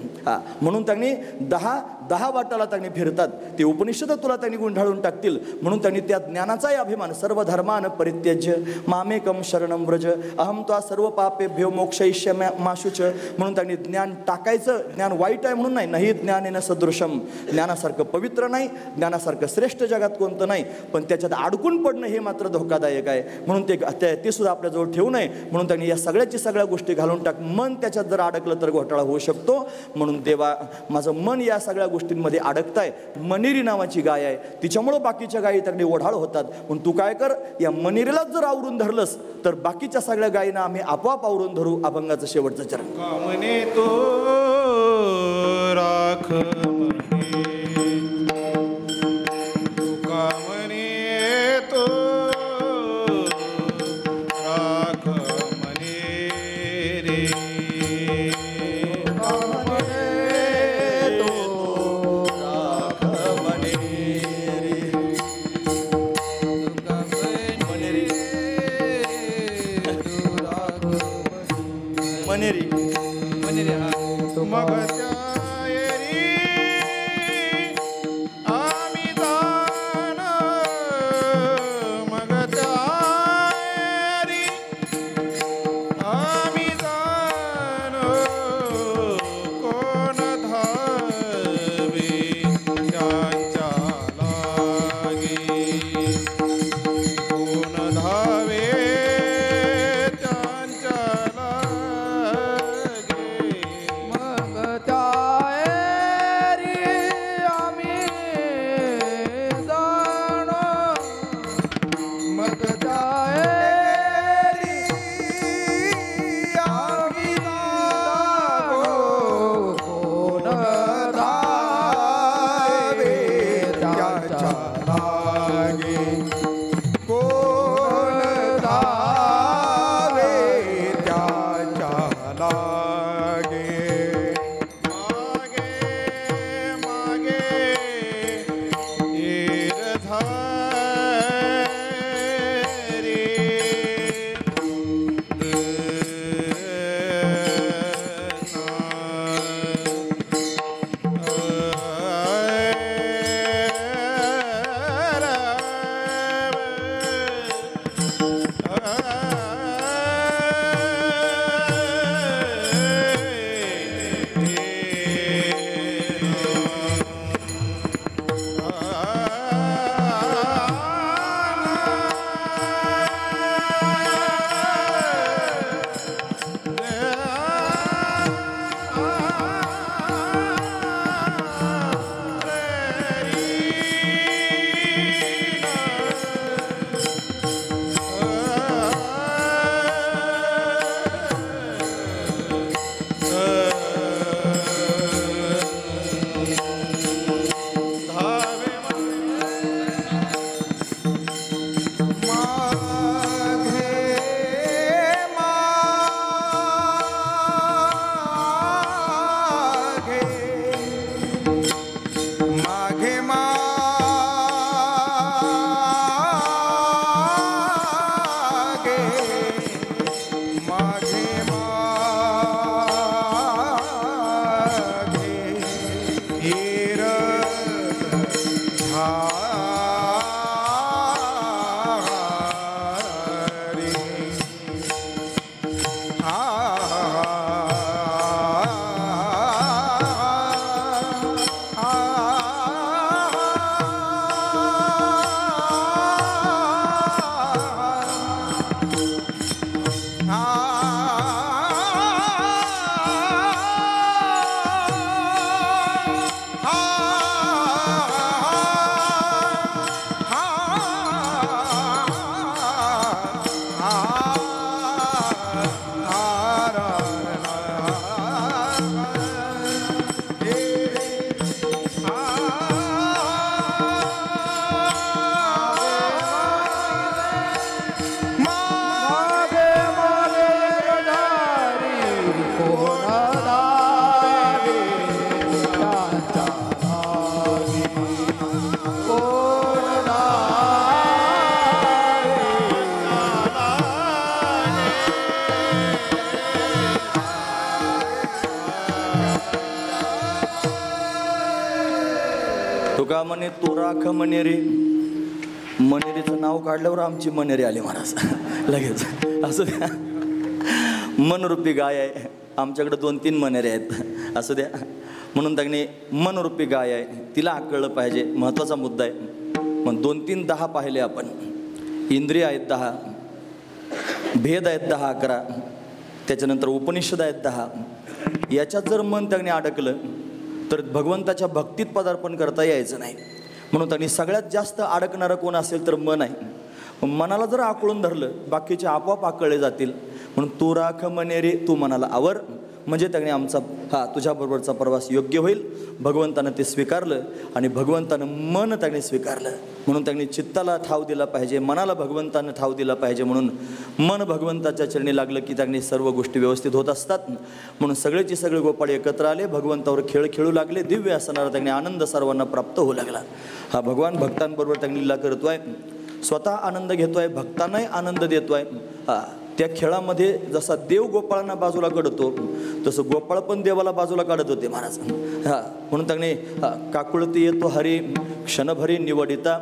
म्हणून त्यांनी 10 वाटाला त्यांनी फिरतात. ते उपनिषद तुला त्यांनी गुंढाळून टाकतील. म्हणून त्यांनी त्या ज्ञानाचाही अभिमान सर्व धर्मान परित्यज्य मामेकम शरणम व्रज अहम त्वा सर्व पापेभ्यो मोक्षयिष्यामाशुच. म्हणून त्यांनी ज्ञान टाकायचं. ज्ञान वाईट आहे म्हणून नाही ज्ञानेन सदृशम. ज्ञानासारखं पवित्र नाही, ज्ञानासारखं श्रेष्ठ जगात कोणतं नाही, पण त्याच्यात अडकून पडणं हे मात्र धोकादायक आहे. म्हणून ते सुद्धा आपल्याजवळ ठेवू नये. म्हणून त्यांनी या सगळ्या गोष्टी घालून टाक. मन त्याच्यात जर अडकलं तर घोटाळा होऊ शकतो. म्हणून देवा माझं मन या सगळ्या गोष्टींमध्ये अडकताय. मनेरी नावाची गाय आहे, तिच्यामुळं बाकीच्या गायी त्याकडे ओढाळ होतात. म्हणून तू काय कर, या मनेरीलाच जर आवरून धरलंस तर बाकीच्या सगळ्या गायींना आम्ही आपोआप आवरून धरू. अभंगाचं शेवटचं चरण. कामने तो राख कामने तो राख मने रे. मनेरी मग त्यायरी आम्ही दान मग त्यायरी आम्ही दान कोण धावे त्यांच्या लागी कोण धावे त्यांच्या तुका म्हणे तू राख मनेरी. मनेरीचं नाव काढल्यावर आमची मनेरी आली महाराज लगेच. असं द्या, मनरूपी गाय आहे आमच्याकडे, 2-3 मनेरे आहेत. असं द्या, म्हणून त्यांनी मनरूपी गाय आहे, तिला कळलं पाहिजे, महत्त्वाचा मुद्दा आहे. मग 2-3 10 पाहिले आपण. इंद्रिय आहेत 10, भेद आहेत 10-11, त्याच्यानंतर उपनिषद आहेत 10. याच्यात जर मन त्यांनी अडकलं तर भगवंताच्या भक्तीत पदार्पण करता यायचं नाही. म्हणून त्यांनी सगळ्यात जास्त अडकणारं कोण असेल तर मन आहे. मनाला जर आकळून धरलं बाकीचे आपोआप आकळले जातील. म्हणून तू राख मनेरी, तू मनाला आवर, म्हणजे त्यांनी आमचा तुझ्याबरोबरचा प्रवास योग्य होईल. भगवंतानं ते स्वीकारलं आणि भगवंतानं मन त्यांनी स्वीकारलं. म्हणून त्यांनी चित्ताला ठाव दिला पाहिजे, मनाला भगवंतानं ठाव दिला पाहिजे. म्हणून मन भगवंताच्या चरणी लागलं की त्यांनी सर्व गोष्टी व्यवस्थित होत असतात. म्हणून सगळेचे सगळे गोपाळ एकत्र आले, भगवंतावर खेळ खेळू लागले. दिव्य असणारा त्यांनी आनंद सर्वांना प्राप्त होऊ लागला. भगवान भक्तांबरोबर त्यांनी लीला करतोय, स्वतः आनंद घेतोय, भक्तांनाही आनंद देतोय. त्या खेळामध्ये जसा देव गोपाळांना बाजूला काढतो तसं गोपाळ पण देवाला बाजूला काढत होते महाराज. म्हणून त्यांनी काकुळती येतो हरी क्षणभरी निवडिता,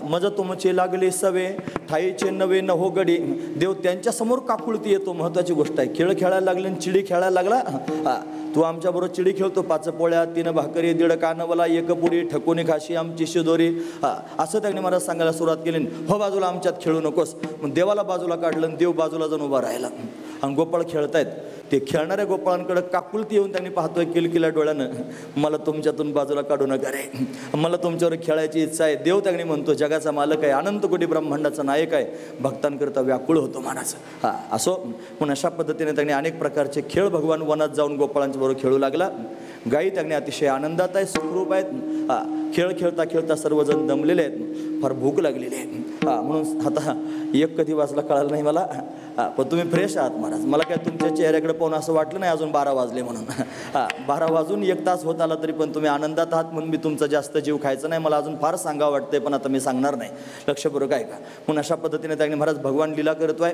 मज तुमचे लागले सवे ठाईचे नवे न हो गडी. देव त्यांच्या समोर काकुळती येतो, महत्त्वाची गोष्ट आहे. खेळ खेळायला लागले आणि चिडी खेळायला लागला. तू आमच्याबरोबर चिडी खेळतो, 5 पोळ्या 3 भाकरी 1.5 कानवला 1 पुडी ठकोनी खाशी आमची शिदोरी. असं त्यांनी मला सांगायला सुरुवात केली. हो बाजूला आमच्यात खेळू नकोस. मग देवाला बाजूला काढलं आणि देव बाजूला जाऊन उभा राहिला. आणि गोपाळ खेळतायत, ते खेळणाऱ्या गोपाळांकडे काकुलती येऊन त्यांनी पाहतोय किलकिल्या डोळ्यानं, मला तुमच्यातून बाजूला काढू नका रे, मला तुमच्यावर खेळायची इच्छा आहे. देव त्यांनी म्हणतो जगाचा मालक आहे, अनंत कोटी ब्रह्मांडाचा नायक आहे, भक्तांकरता व्याकुळ होतो माणूस. असो. म्हणून अशा पद्धतीने त्यांनी अनेक प्रकारचे खेळ भगवान वनात जाऊन गोपाळांच्या बरोबर खेळू लागला. गायी त्यांनी अतिशय आनंदात आहे, सुखरूप आहेत. खेळ खेळता खेळता सर्वजण दमलेले आहेत, फार भूक लागलेली आहे. म्हणून आता 1 कधी वाजला कळालं नाही मला, पण तुम्ही फ्रेश आहात महाराज. मला काय तुमच्या चेहऱ्याकडे पाहून असं वाटलं नाही अजून 12 वाजले म्हणून. 12 वाजून 1 तास होत आला तरी पण तुम्ही आनंदात आहात. म्हणून मी तुमचा जास्त जीव खायचा नाही, मला अजून फार सांगावं वाटतंय पण आता मी सांगणार नाही. लक्षपूर्वक आहे का. म्हणून अशा पद्धतीने त्यांनी महाराज भगवान लीला करतोय.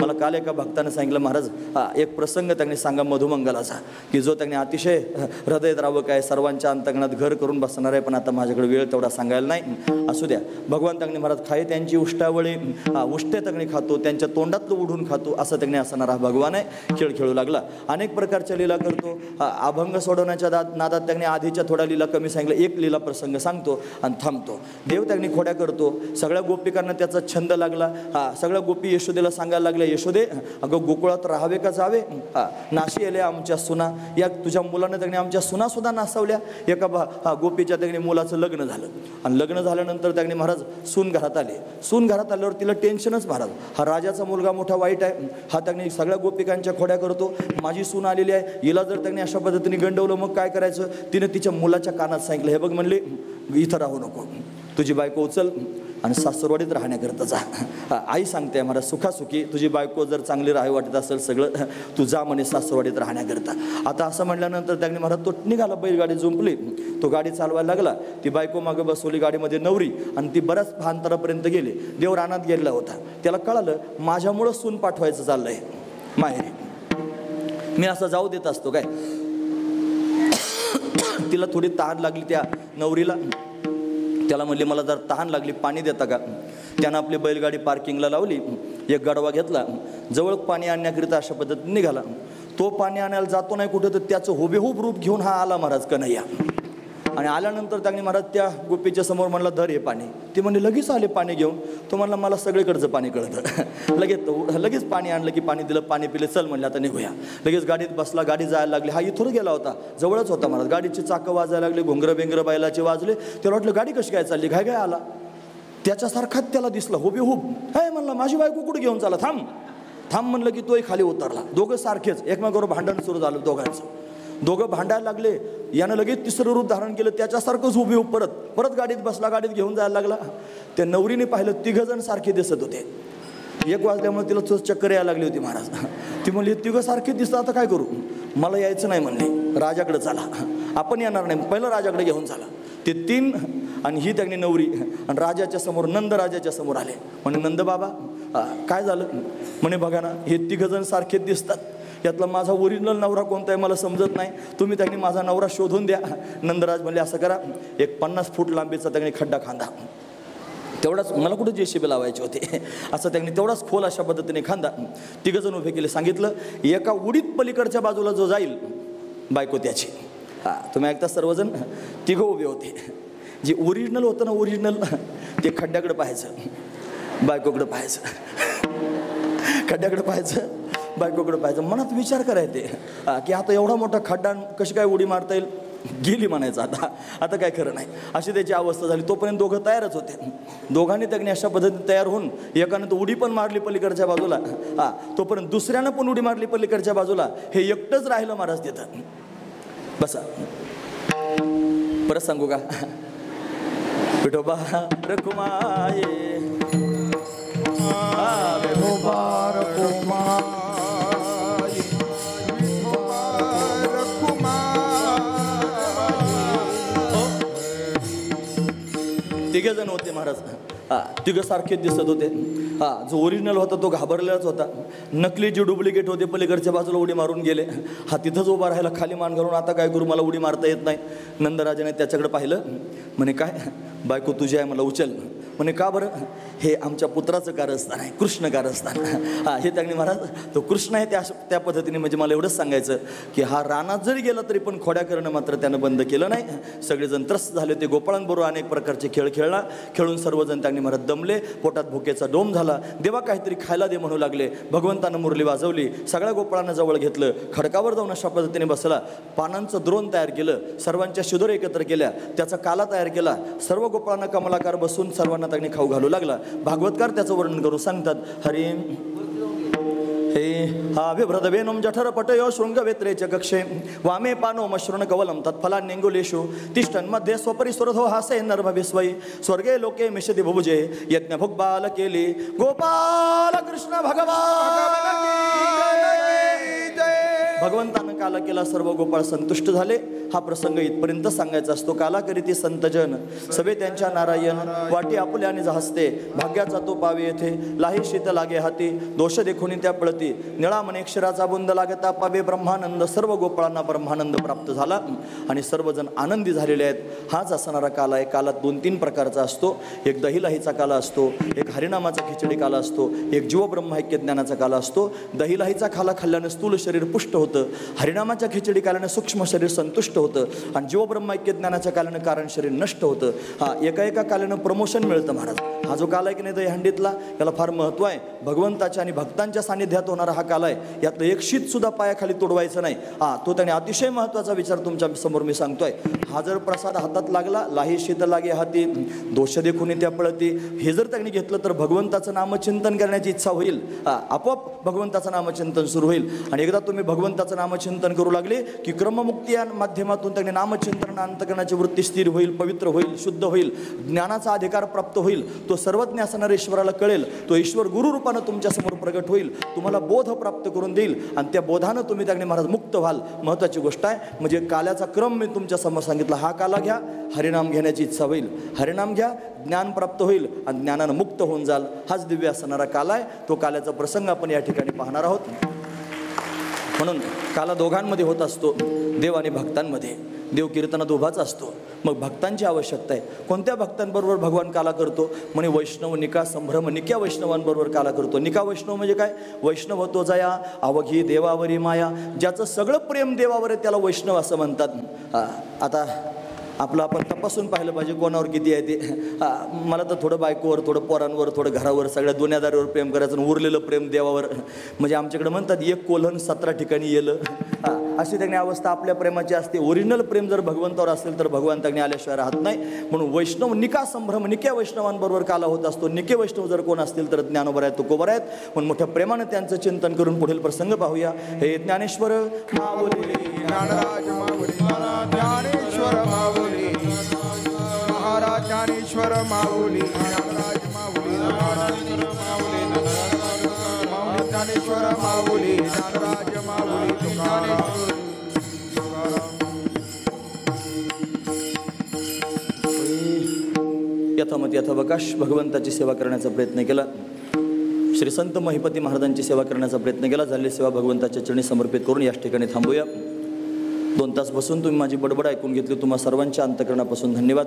मला काल एका भक्ताने सांगितलं महाराज, एक प्रसंग त्यांनी सांगा मधुमंगलाचा, की जो त्यांनी अतिशय हृदयद्रावक आहे, सर्वांच्या अंतर्गणात घर करून बसणार आहे, पण आता माझ्याकडे वेळ तेवढा सांगायला नाही. असू द्या. भगवान त्यांनी महाराज खाय त्यांची उष्टावळी, उष्टे त्यांनी खातो, त्यांच्या तोंडातलं उडून खातो, असं त्यांनी असणारा भगवान आहे. खेळ खेळू लागला, अनेक प्रकारच्या लीला करतो. अभंग सोडवण्याच्या नादात त्यांनी आधीच्या थोड्या लीला कमी सांगितलं, एक लीला प्रसंग सांगतो आणि थांबतो. देव त्यांनी खोड्या करतो. सगळ्या गोपिकांना त्याचा छंद लागला. सगळ्या गोपी यशोदेला सांगायला लागल्या, यशोदे अगं गोकुळात राहावे का जावे, नाशी आल्या आमच्या सुना. या तुझ्या मुलानं त्यांनी आमच्या सुना सुद्धा नासवल्या. एका गोपीच्या त्यांनी मुलाचं लग्न झालं आणि लग्न झाल्यानंतर त्यांनी महाराज सून घरात आले. सून घरात आल्यावर तिला टेन्शनच महाराज, हा राजाचा मुलगा मोठा वाईट आहे, हा त्यांनी सगळ्या गोपिकांच्या खोड्या करतो, माझी सून आलेली आहे, हिला जर त्यांनी अशा पद्धतीने गंडवलं मग काय करायचं. तिने तिच्या मुलाच्या कानात सांगितलं, हे बघ म्हणले इथं राहू नको, तुझी बायको उचल आणि सासरवाडीत राहण्याकरता जा. आई सांगते मला सुखासुखी, तुझी बायको जर चांगली राहावी वाटत असेल सगळं, तू जा म्हणे सासरवाडीत राहण्याकरता. आता असं म्हटल्यानंतर त्यांनी महाराज तो निघाला, बैलगाडी जुंपली, तो गाडी चालवायला लागला. ती बायको मागं बसवली गाडीमध्ये नवरी आणि ती बऱ्याच अंतरापर्यंत गेली. देव रानात गेलेला होता. त्याला कळालं माझ्यामुळं सून पाठवायचं चाललंय माहेरी, मी असं जाऊ देत असतो काय. तिला थोडी तहान लागली त्या नवरीला. त्याला म्हणले मला जर तहान लागली पाणी देता का. त्यानं आपली बैलगाडी पार्किंगला लावली, एक गडवा घेतला, जवळ पाणी आणण्याकरिता अशा पद्धतीने निघाला. तो पाणी आणायला जातो नाही कुठं तर त्याचं हुबेहूब रूप घेऊन हा आला महाराज कन्हैया. आणि आल्यानंतर त्यांनी महाराज त्या गोपीच्या समोर म्हणला धर हे पाणी. ते म्हणले लगेच आले पाणी घेऊन. तो म्हणला मला सगळीकडचं पाणी कळतं. लगेच पाणी आणलं की पाणी दिलं, पाणी पिले, चल म्हणलं आता निघूया. लगेच गाडीत बसला, गाडी जायला लागली. हा इथून गेला होता, जवळच होता महाराज. गाडीची चाकं वाजायला लागले, घोंगरं बेंगरं बैलाचे वाजले. त्याला वाटलं गाडी कशी काय चालली, घाय आला. त्याच्यासारखाच त्याला दिसला हुबेहूब. हे म्हणला माझी बायको कुठे घेऊन चाला, थांब थांब म्हणलं की तोही खाली उतरला. दोघं सारखेच एकमेकावर भांडण सुरू झालं दोघांचं. दोघं भांडायला लागले. यानं लगेच तिसरं रूप धारण केलं, त्याच्यासारखंच उभी परत गाडीत बसला, गाडीत घेऊन जायला लागला. त्या नवरीने पाहिलं 3 जण सारखे दिसत होते. 1 वाजल्यामुळे तिला चक्कर यायला लागली होती महाराज. ती म्हणली 3 सारखे दिसतं, आता काय करू. मला यायचं नाही म्हणले, राजाकडे चला. आपण येणार नाही, पहिलं राजाकडे घेऊन चला. ते 3 आणि ही त्यांनी नवरी आणि राजाच्या समोर, नंद राजाच्या समोर आले. म्हणे नंद बाबा काय झालं. म्हणे बघा ना हे 3 जण सारखेच दिसतात, यातला माझा ओरिजिनल नवरा कोणता आहे मला समजत नाही, तुम्ही त्यांनी माझा नवरा शोधून द्या. नंदराज म्हणले असं करा, एक 50 फूट लांबीचा त्यांनी खड्डा खांदा, तेवढाच, मला कुठे JCB लावायचे होते, असं त्यांनी तेवढाच खोल अशा पद्धतीने खांदा. तिघंजण उभे केले. सांगितलं एका उडीत पलीकडच्या बाजूला जो जाईल बायको त्याची. तुम्ही ऐकता सर्वजण, तिघं उभे होते. जे ओरिजिनल होतं ना, ओरिजिनल, ते खड्ड्याकडे पाहायचं, बायकोकडे पाहायचं, खड्ड्याकडे पाहायचं, बायकोकडे पाहायचं. मनात विचार करायचे की आता एवढा मोठा खड्डा कशी काय उडी मारता येईल, गेली म्हणायचं. आता काय खरं नाही, अशी त्याची अवस्था झाली. तोपर्यंत दोघं तयारच होते. दोघांनी त्यांनी अशा पद्धतीने तयार होऊन एकानं तर उडी पण मारली पलीकडच्या बाजूला, तोपर्यंत दुसऱ्यानं पण उडी मारली पलीकडच्या बाजूला. हे एकटंच राहिलं महाराज तिथं. बसा, परत सांगू का? विठोबा रखुमाये विठोबा रखुमाई. तिघे जण होते महाराज. तिघं सारखेच दिसत होते. जो ओरिजिनल होता तो घाबरलेलाच होता. नकली जे डुप्लिकेट होते पलीकडच्या बाजूला उडी मारून गेले. तिथंच उभा राहायला, खाली मान घालून, आता काय करू, मला उडी मारता येत नाही. नंदराजाने त्याच्याकडे पाहिलं. म्हणे काय बायको तुझी आहे, मला उचल. म्हणे का बरं? हे आमच्या पुत्राचं कारस्थान आहे, कृष्ण कारस्थान. हे त्यांनी महाराज, तो कृष्ण आहे त्या पद्धतीने. म्हणजे मला एवढंच सांगायचं की हा रानात जरी गेला तरी पण खोड्या करणं मात्र त्यानं बंद केलं नाही. सगळेजण त्रस्त झाले होते. गोपाळांबरोबर अनेक प्रकारचे खेळ खेळून सर्वजण त्यांनी महाराज दमले. पोटात भुकेचा डोम झाला. देवा काहीतरी खायला दे म्हणू लागले. भगवंतानं मुरली वाजवली. सगळ्या गोपाळांना जवळ घेतलं. खडकावर जाऊन अशा पद्धतीने बसला. पानांचं द्रोण तयार केलं. सर्वांच्या शिदोर एकत्र केल्या. त्याचा काला तयार केला. सर्व गोपाळांना कमलाकार बसून सर्वांना त्यांनी खाऊ घालू लागला. भागवतकार त्याचं वर्णन करून सांगतात. हरी हे हा विभ्रद वेनोम जठर पटयो शृंगवेत्रे च कक्षे वामे पानो मश्रुण कवलम तत्फलान्यंगुलेषु तिष्ठन् मध्ये स्वपरिसुरधो हासे नर्मभिस्वै स्वर्गे लोके मिषति भुभुजे यज्ञ भुग्बाल केली गोपाल कृष्ण भगवान. भगवंतानं काला केला. सर्व गोपाळ संतुष्ट झाले. हा प्रसंग इथपर्यंत सांगायचा असतो. काला करीती संतजन सवे त्यांच्या नारायण वाटी आपुल्या आणि हसते भाग्याचा तो पावे येथे लाही शीत लागे हाती दोष देखून त्या पळती निळा मनेक्षराचा बुंद लागता पावे ब्रह्मानंद. सर्व गोपाळांना ब्रह्मानंद प्राप्त झाला आणि सर्वजण आनंदी झालेले आहेत. हाच असणारा काला आहे. कालात 2-3 प्रकारचा असतो. एक दहीलाहीचा काला असतो, एक हरिनामाचा खिचडी काला असतो, एक जीवब्रह्मैक्य ज्ञानाचा काला असतो. दहीलाहीचा खाला खाल्ल्याने स्थूल शरीर पुष्ट होतं. हरिनामाच्या खिचडी काल्याने सूक्ष्म शरीर संतुष्ट होतं आणि जीवब्रह्मैक्य ज्ञानाच्या काल्याने कारण शरीर नष्ट होतं. एका काल्यानं प्रमोशन मिळतं महाराज. हा जो काला आहे की नाही दहीहंडीतला, याला फार महत्त्व आहे. भगवंताच्या आणि भक्तांच्या सानिध्यात होणारा हा काला आहे. यातलं एक शीत सुद्धा पायाखाली तोडवायचं नाही. तो त्याने अतिशय महत्त्वाचा विचार तुमच्या समोर मी सांगतोय. हा जर प्रसाद हातात लागला, लाही शीत लागे हाती दोष देखून त्या पळती, हे जर त्यांनी घेतलं तर भगवंताचं नामचिंतन करण्याची इच्छा होईल. आपोआप भगवंताचं नामचिंतन सुरू होईल. आणि एकदा तुम्ही भगवंताचं नामचिंतन करू लागले की क्रममुक्ती या माध्यमातून त्यांनी नामचिंतन अंतकरणाची वृत्ती स्थिर होईल, पवित्र होईल, शुद्ध होईल, ज्ञानाचा अधिकार प्राप्त होईल. तो सर्वज्ञ असणाऱ्या ईश्वराला कळेल. तो ईश्वर गुरुरूपानं तुमच्यासमोर प्रगट होईल, तुम्हाला बोध प्राप्त करून देईल आणि त्या बोधानं तुम्ही त्याने महाराज मुक्त व्हाल. महत्त्वाची गोष्ट आहे. म्हणजे काल्याचा क्रम मी तुमच्या समोर सांगितला. हा काला घ्या, हरिनाम घेण्याची इच्छा होईल. हरिनाम घ्या, ज्ञान प्राप्त होईल आणि ज्ञानानं मुक्त होऊन जाल. हाच दिव्य असणारा काला आहे. तो काल्याचा प्रसंग आपण या ठिकाणी पाहणार आहोत. म्हणून काला दोघांमध्ये होत असतो, देव आणि भक्तांमध्ये. देव कीर्तनात उभाच असतो. मग भक्तांची आवश्यकता आहे. कोणत्या भक्तांबरोबर भगवान काला करतो? म्हणे वैष्णव निका संभ्रम निक्या वैष्णवांबरोबर काला करतो. निका वैष्णव म्हणजे काय? वैष्णव तो जया अवघी देवावरी माया. ज्याचं सगळं प्रेम देवावर आहे त्याला वैष्णव असं म्हणतात. आता आपलं आपण तपासून पाहिलं पाहिजे कोणावर किती आहे ते. मला तर थोडं बायकोवर, थोडं पोरांवर, थोडं घरावर, सगळ्या दुनियादारीवर प्रेम करायचं आणि उरलेलं प्रेम देवावर. म्हणजे आमच्याकडे म्हणतात एक कोल्हन 17 ठिकाणी येलं. अशी त्यांनी अवस्था आपल्या प्रेमाची असते. ओरिजिनल प्रेम जर भगवंतावर असेल तर भगवान त्यांनी आल्याशिवाय राहत नाही. म्हणून वैष्णव निका संभ्रम निक्या वैष्णवांबरोबर काला होत असतो. निके वैष्णव जर कोण असतील तर ज्ञानोबर आहेत, तुकोबर आहेत. म्हणून मोठ्या प्रेमानं त्यांचं चिंतन करून पुढील प्रसंग पाहूया. हे ज्ञानेश्वर माऊली, ज्ञानराज माऊली, ज्ञानेश्वर माऊली, महाराज ज्ञानेश्वर माऊली, ज्ञानराज माऊली, ज्ञानेश्वर माऊली, ज्ञानराज माऊली, यथामत यथावकाश भगवंताची सेवा करण्याचा प्रयत्न केला. श्री संत महिपती महाराजांची सेवा करण्याचा प्रयत्न केला. झालेली सेवा भगवंताच्या चरणी समर्पित करून याच ठिकाणी थांबूया. 2 तास बसून तुम्ही माझी बडबड ऐकून घेतली. तुम्हा सर्वांच्या अंतकरणापासून धन्यवाद.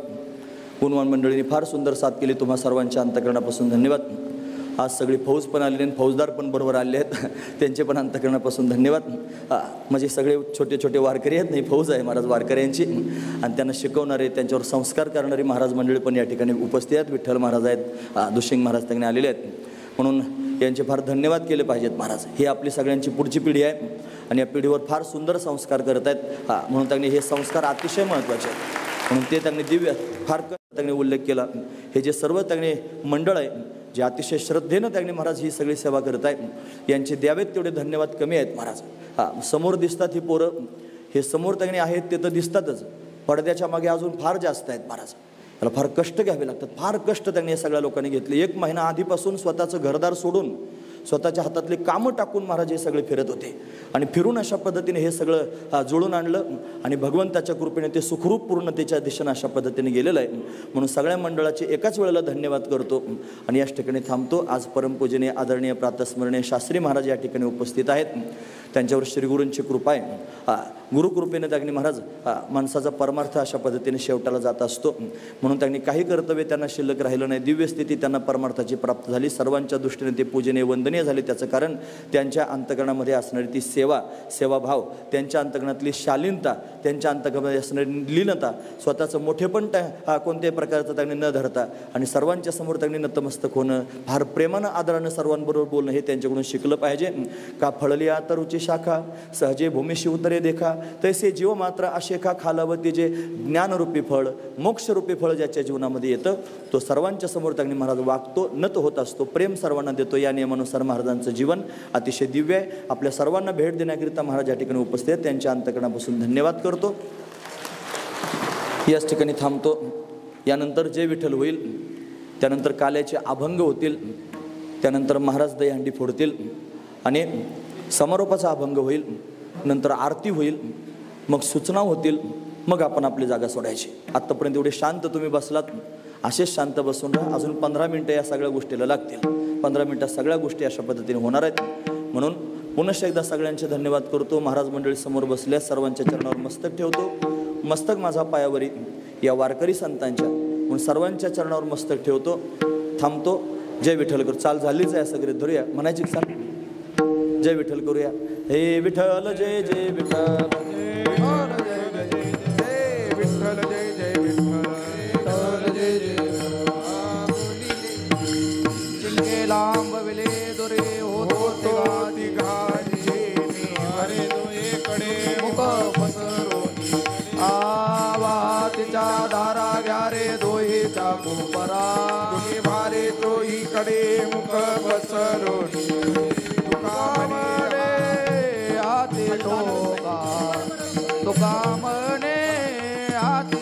गुणवान मंडळीने फार सुंदर साथ केली. तुम्हा सर्वांच्या अंतकरणापासून धन्यवाद. आज सगळी फौज पण आलेली आणि फौजदार पण बरोबर आले आहेत, त्यांचे पण अंतकरणापासून धन्यवाद. म्हणजे सगळे छोटे छोटे वारकरी आहेत, नाही फौज आहे महाराज वारकऱ्यांची, आणि त्यांना शिकवणारे त्यांच्यावर संस्कार करणारी महाराज मंडळी पण या ठिकाणी उपस्थित आहेत. विठ्ठल महाराज आहेत, दुशिंग महाराज त्यांनी आलेले आहेत, म्हणून यांचे फार धन्यवाद केले पाहिजेत महाराज. ही आपली सगळ्यांची पुढची पिढी आहे आणि या पिढीवर फार सुंदर संस्कार करत आहेत. म्हणून त्यांनी हे संस्कार अतिशय महत्त्वाचे आहेत, म्हणून ते त्यांनी दिव्य फार त्यांनी उल्लेख केला. हे जे सर्व त्यांनी मंडळ आहे जे अतिशय श्रद्धेनं त्यांनी महाराज ही सगळी सेवा करत आहेत, यांचे द्यावेत तेवढे धन्यवाद कमी आहेत महाराज. समोर दिसतात ही पोरं, हे समोर त्यांनी आहेत ते तर दिसतातच, पडद्याच्या मागे अजून फार जास्त आहेत महाराज. त्याला फार कष्ट घ्यावे लागतात, फार कष्ट त्यांनी या सगळ्या लोकांनी घेतले. 1 महिना आधीपासून स्वतःचं घरदार सोडून स्वतःच्या हातातले कामं टाकून महाराज हे सगळे फिरत होते आणि फिरून अशा पद्धतीने हे सगळं जुळून आणलं आणि भगवंताच्या कृपेने ते सुखरूप पूर्णतेच्या दिशेनं अशा पद्धतीने गेलेलं आहे. म्हणून सगळ्या मंडळाचे एकाच वेळेला धन्यवाद करतो आणि याच ठिकाणी थांबतो. आज परमपूजनीय आदरणीय प्रातस्मरणीय शास्त्री महाराज या ठिकाणी उपस्थित आहेत. त्यांच्यावर श्रीगुरूंची कृपा आहे. गुरुकृपेने त्यांनी महाराज माणसाचा परमार्थ अशा पद्धतीने शेवटाला जात असतो, म्हणून त्यांनी काही कर्तव्य त्यांना शिल्लक राहिलं नाही. दिव्य स्थिती त्यांना परमार्थाची प्राप्त झाली. सर्वांच्या दृष्टीने ते पूजनीय वंदनीय झाले. त्याचं कारण त्यांच्या अंतकरणामध्ये असणारी ती सेवाभाव, त्यांच्या अंतकरणातली शालीनता, त्यांच्या अंतकरणामध्ये असणारी लीनता, स्वतःचं मोठेपण कोणत्याही प्रकारचं त्यांनी न धरता आणि सर्वांच्या समोर त्यांनी नतमस्तक होणं, फार प्रेमानं आदरानं सर्वांबरोबर बोलणं हे त्यांच्याकडून शिकलं पाहिजे. का फळली आता रुची शाखा सहजे भूमीशी उतरे देखा, तैसे जीव मात्र अशेखा खालावती जे ज्ञानरूपी फळ मोक्षरूपी फळ ज्याच्या जीवनामध्ये येतं तो सर्वांच्या समोर त्यांनी महाराज वागतो, नत होत असतो, प्रेम सर्वांना देतो. या नियमानुसार महाराजांचं जीवन अतिशय दिव्य आहे. आपल्या सर्वांना भेट देण्याकरिता महाराज या ठिकाणी उपस्थित आहेत, त्यांच्या अंतकरणापासून धन्यवाद करतो. याच ठिकाणी थांबतो. यानंतर जे विठ्ठल होईल, त्यानंतर काल्याचे अभंग होतील, त्यानंतर महाराज दहीहंडी फोडतील आणि समारोपाचा अभंग होईल, नंतर आरती होईल, मग सूचना होतील, मग आपण आपली जागा सोडायची. आत्तापर्यंत एवढे शांत तुम्ही बसलात, असेच शांत बसून राहा. अजून 15 मिनटं या सगळ्या गोष्टीला लागतील. 15 मिनटात सगळ्या गोष्टी अशा पद्धतीने होणार आहेत. म्हणून पुनश्च एकदा सगळ्यांचे धन्यवाद करतो. महाराज मंडळी समोर बसल्यास सर्वांच्या चरणावर मस्तक ठेवतो. मस्तक माझा पायावरी या वारकरी संतांच्या, म्हणून सर्वांच्या चरणावर मस्तक ठेवतो. थांबतो. जय विठ्ठल करू. चाल झालीच आहे, सगळे धरूया म्हणायची सांग. जय विठ्ठल करूया. हे विठ्ठल जय जय विठ्ठल, लांब विले दोरे होतो मुख पसरोनी आवातीच्या धारा घ्या रे दोहीचा कोपरा भारे तोही कडे मुख बसरोनी आते ठोका तुका म्हणे आते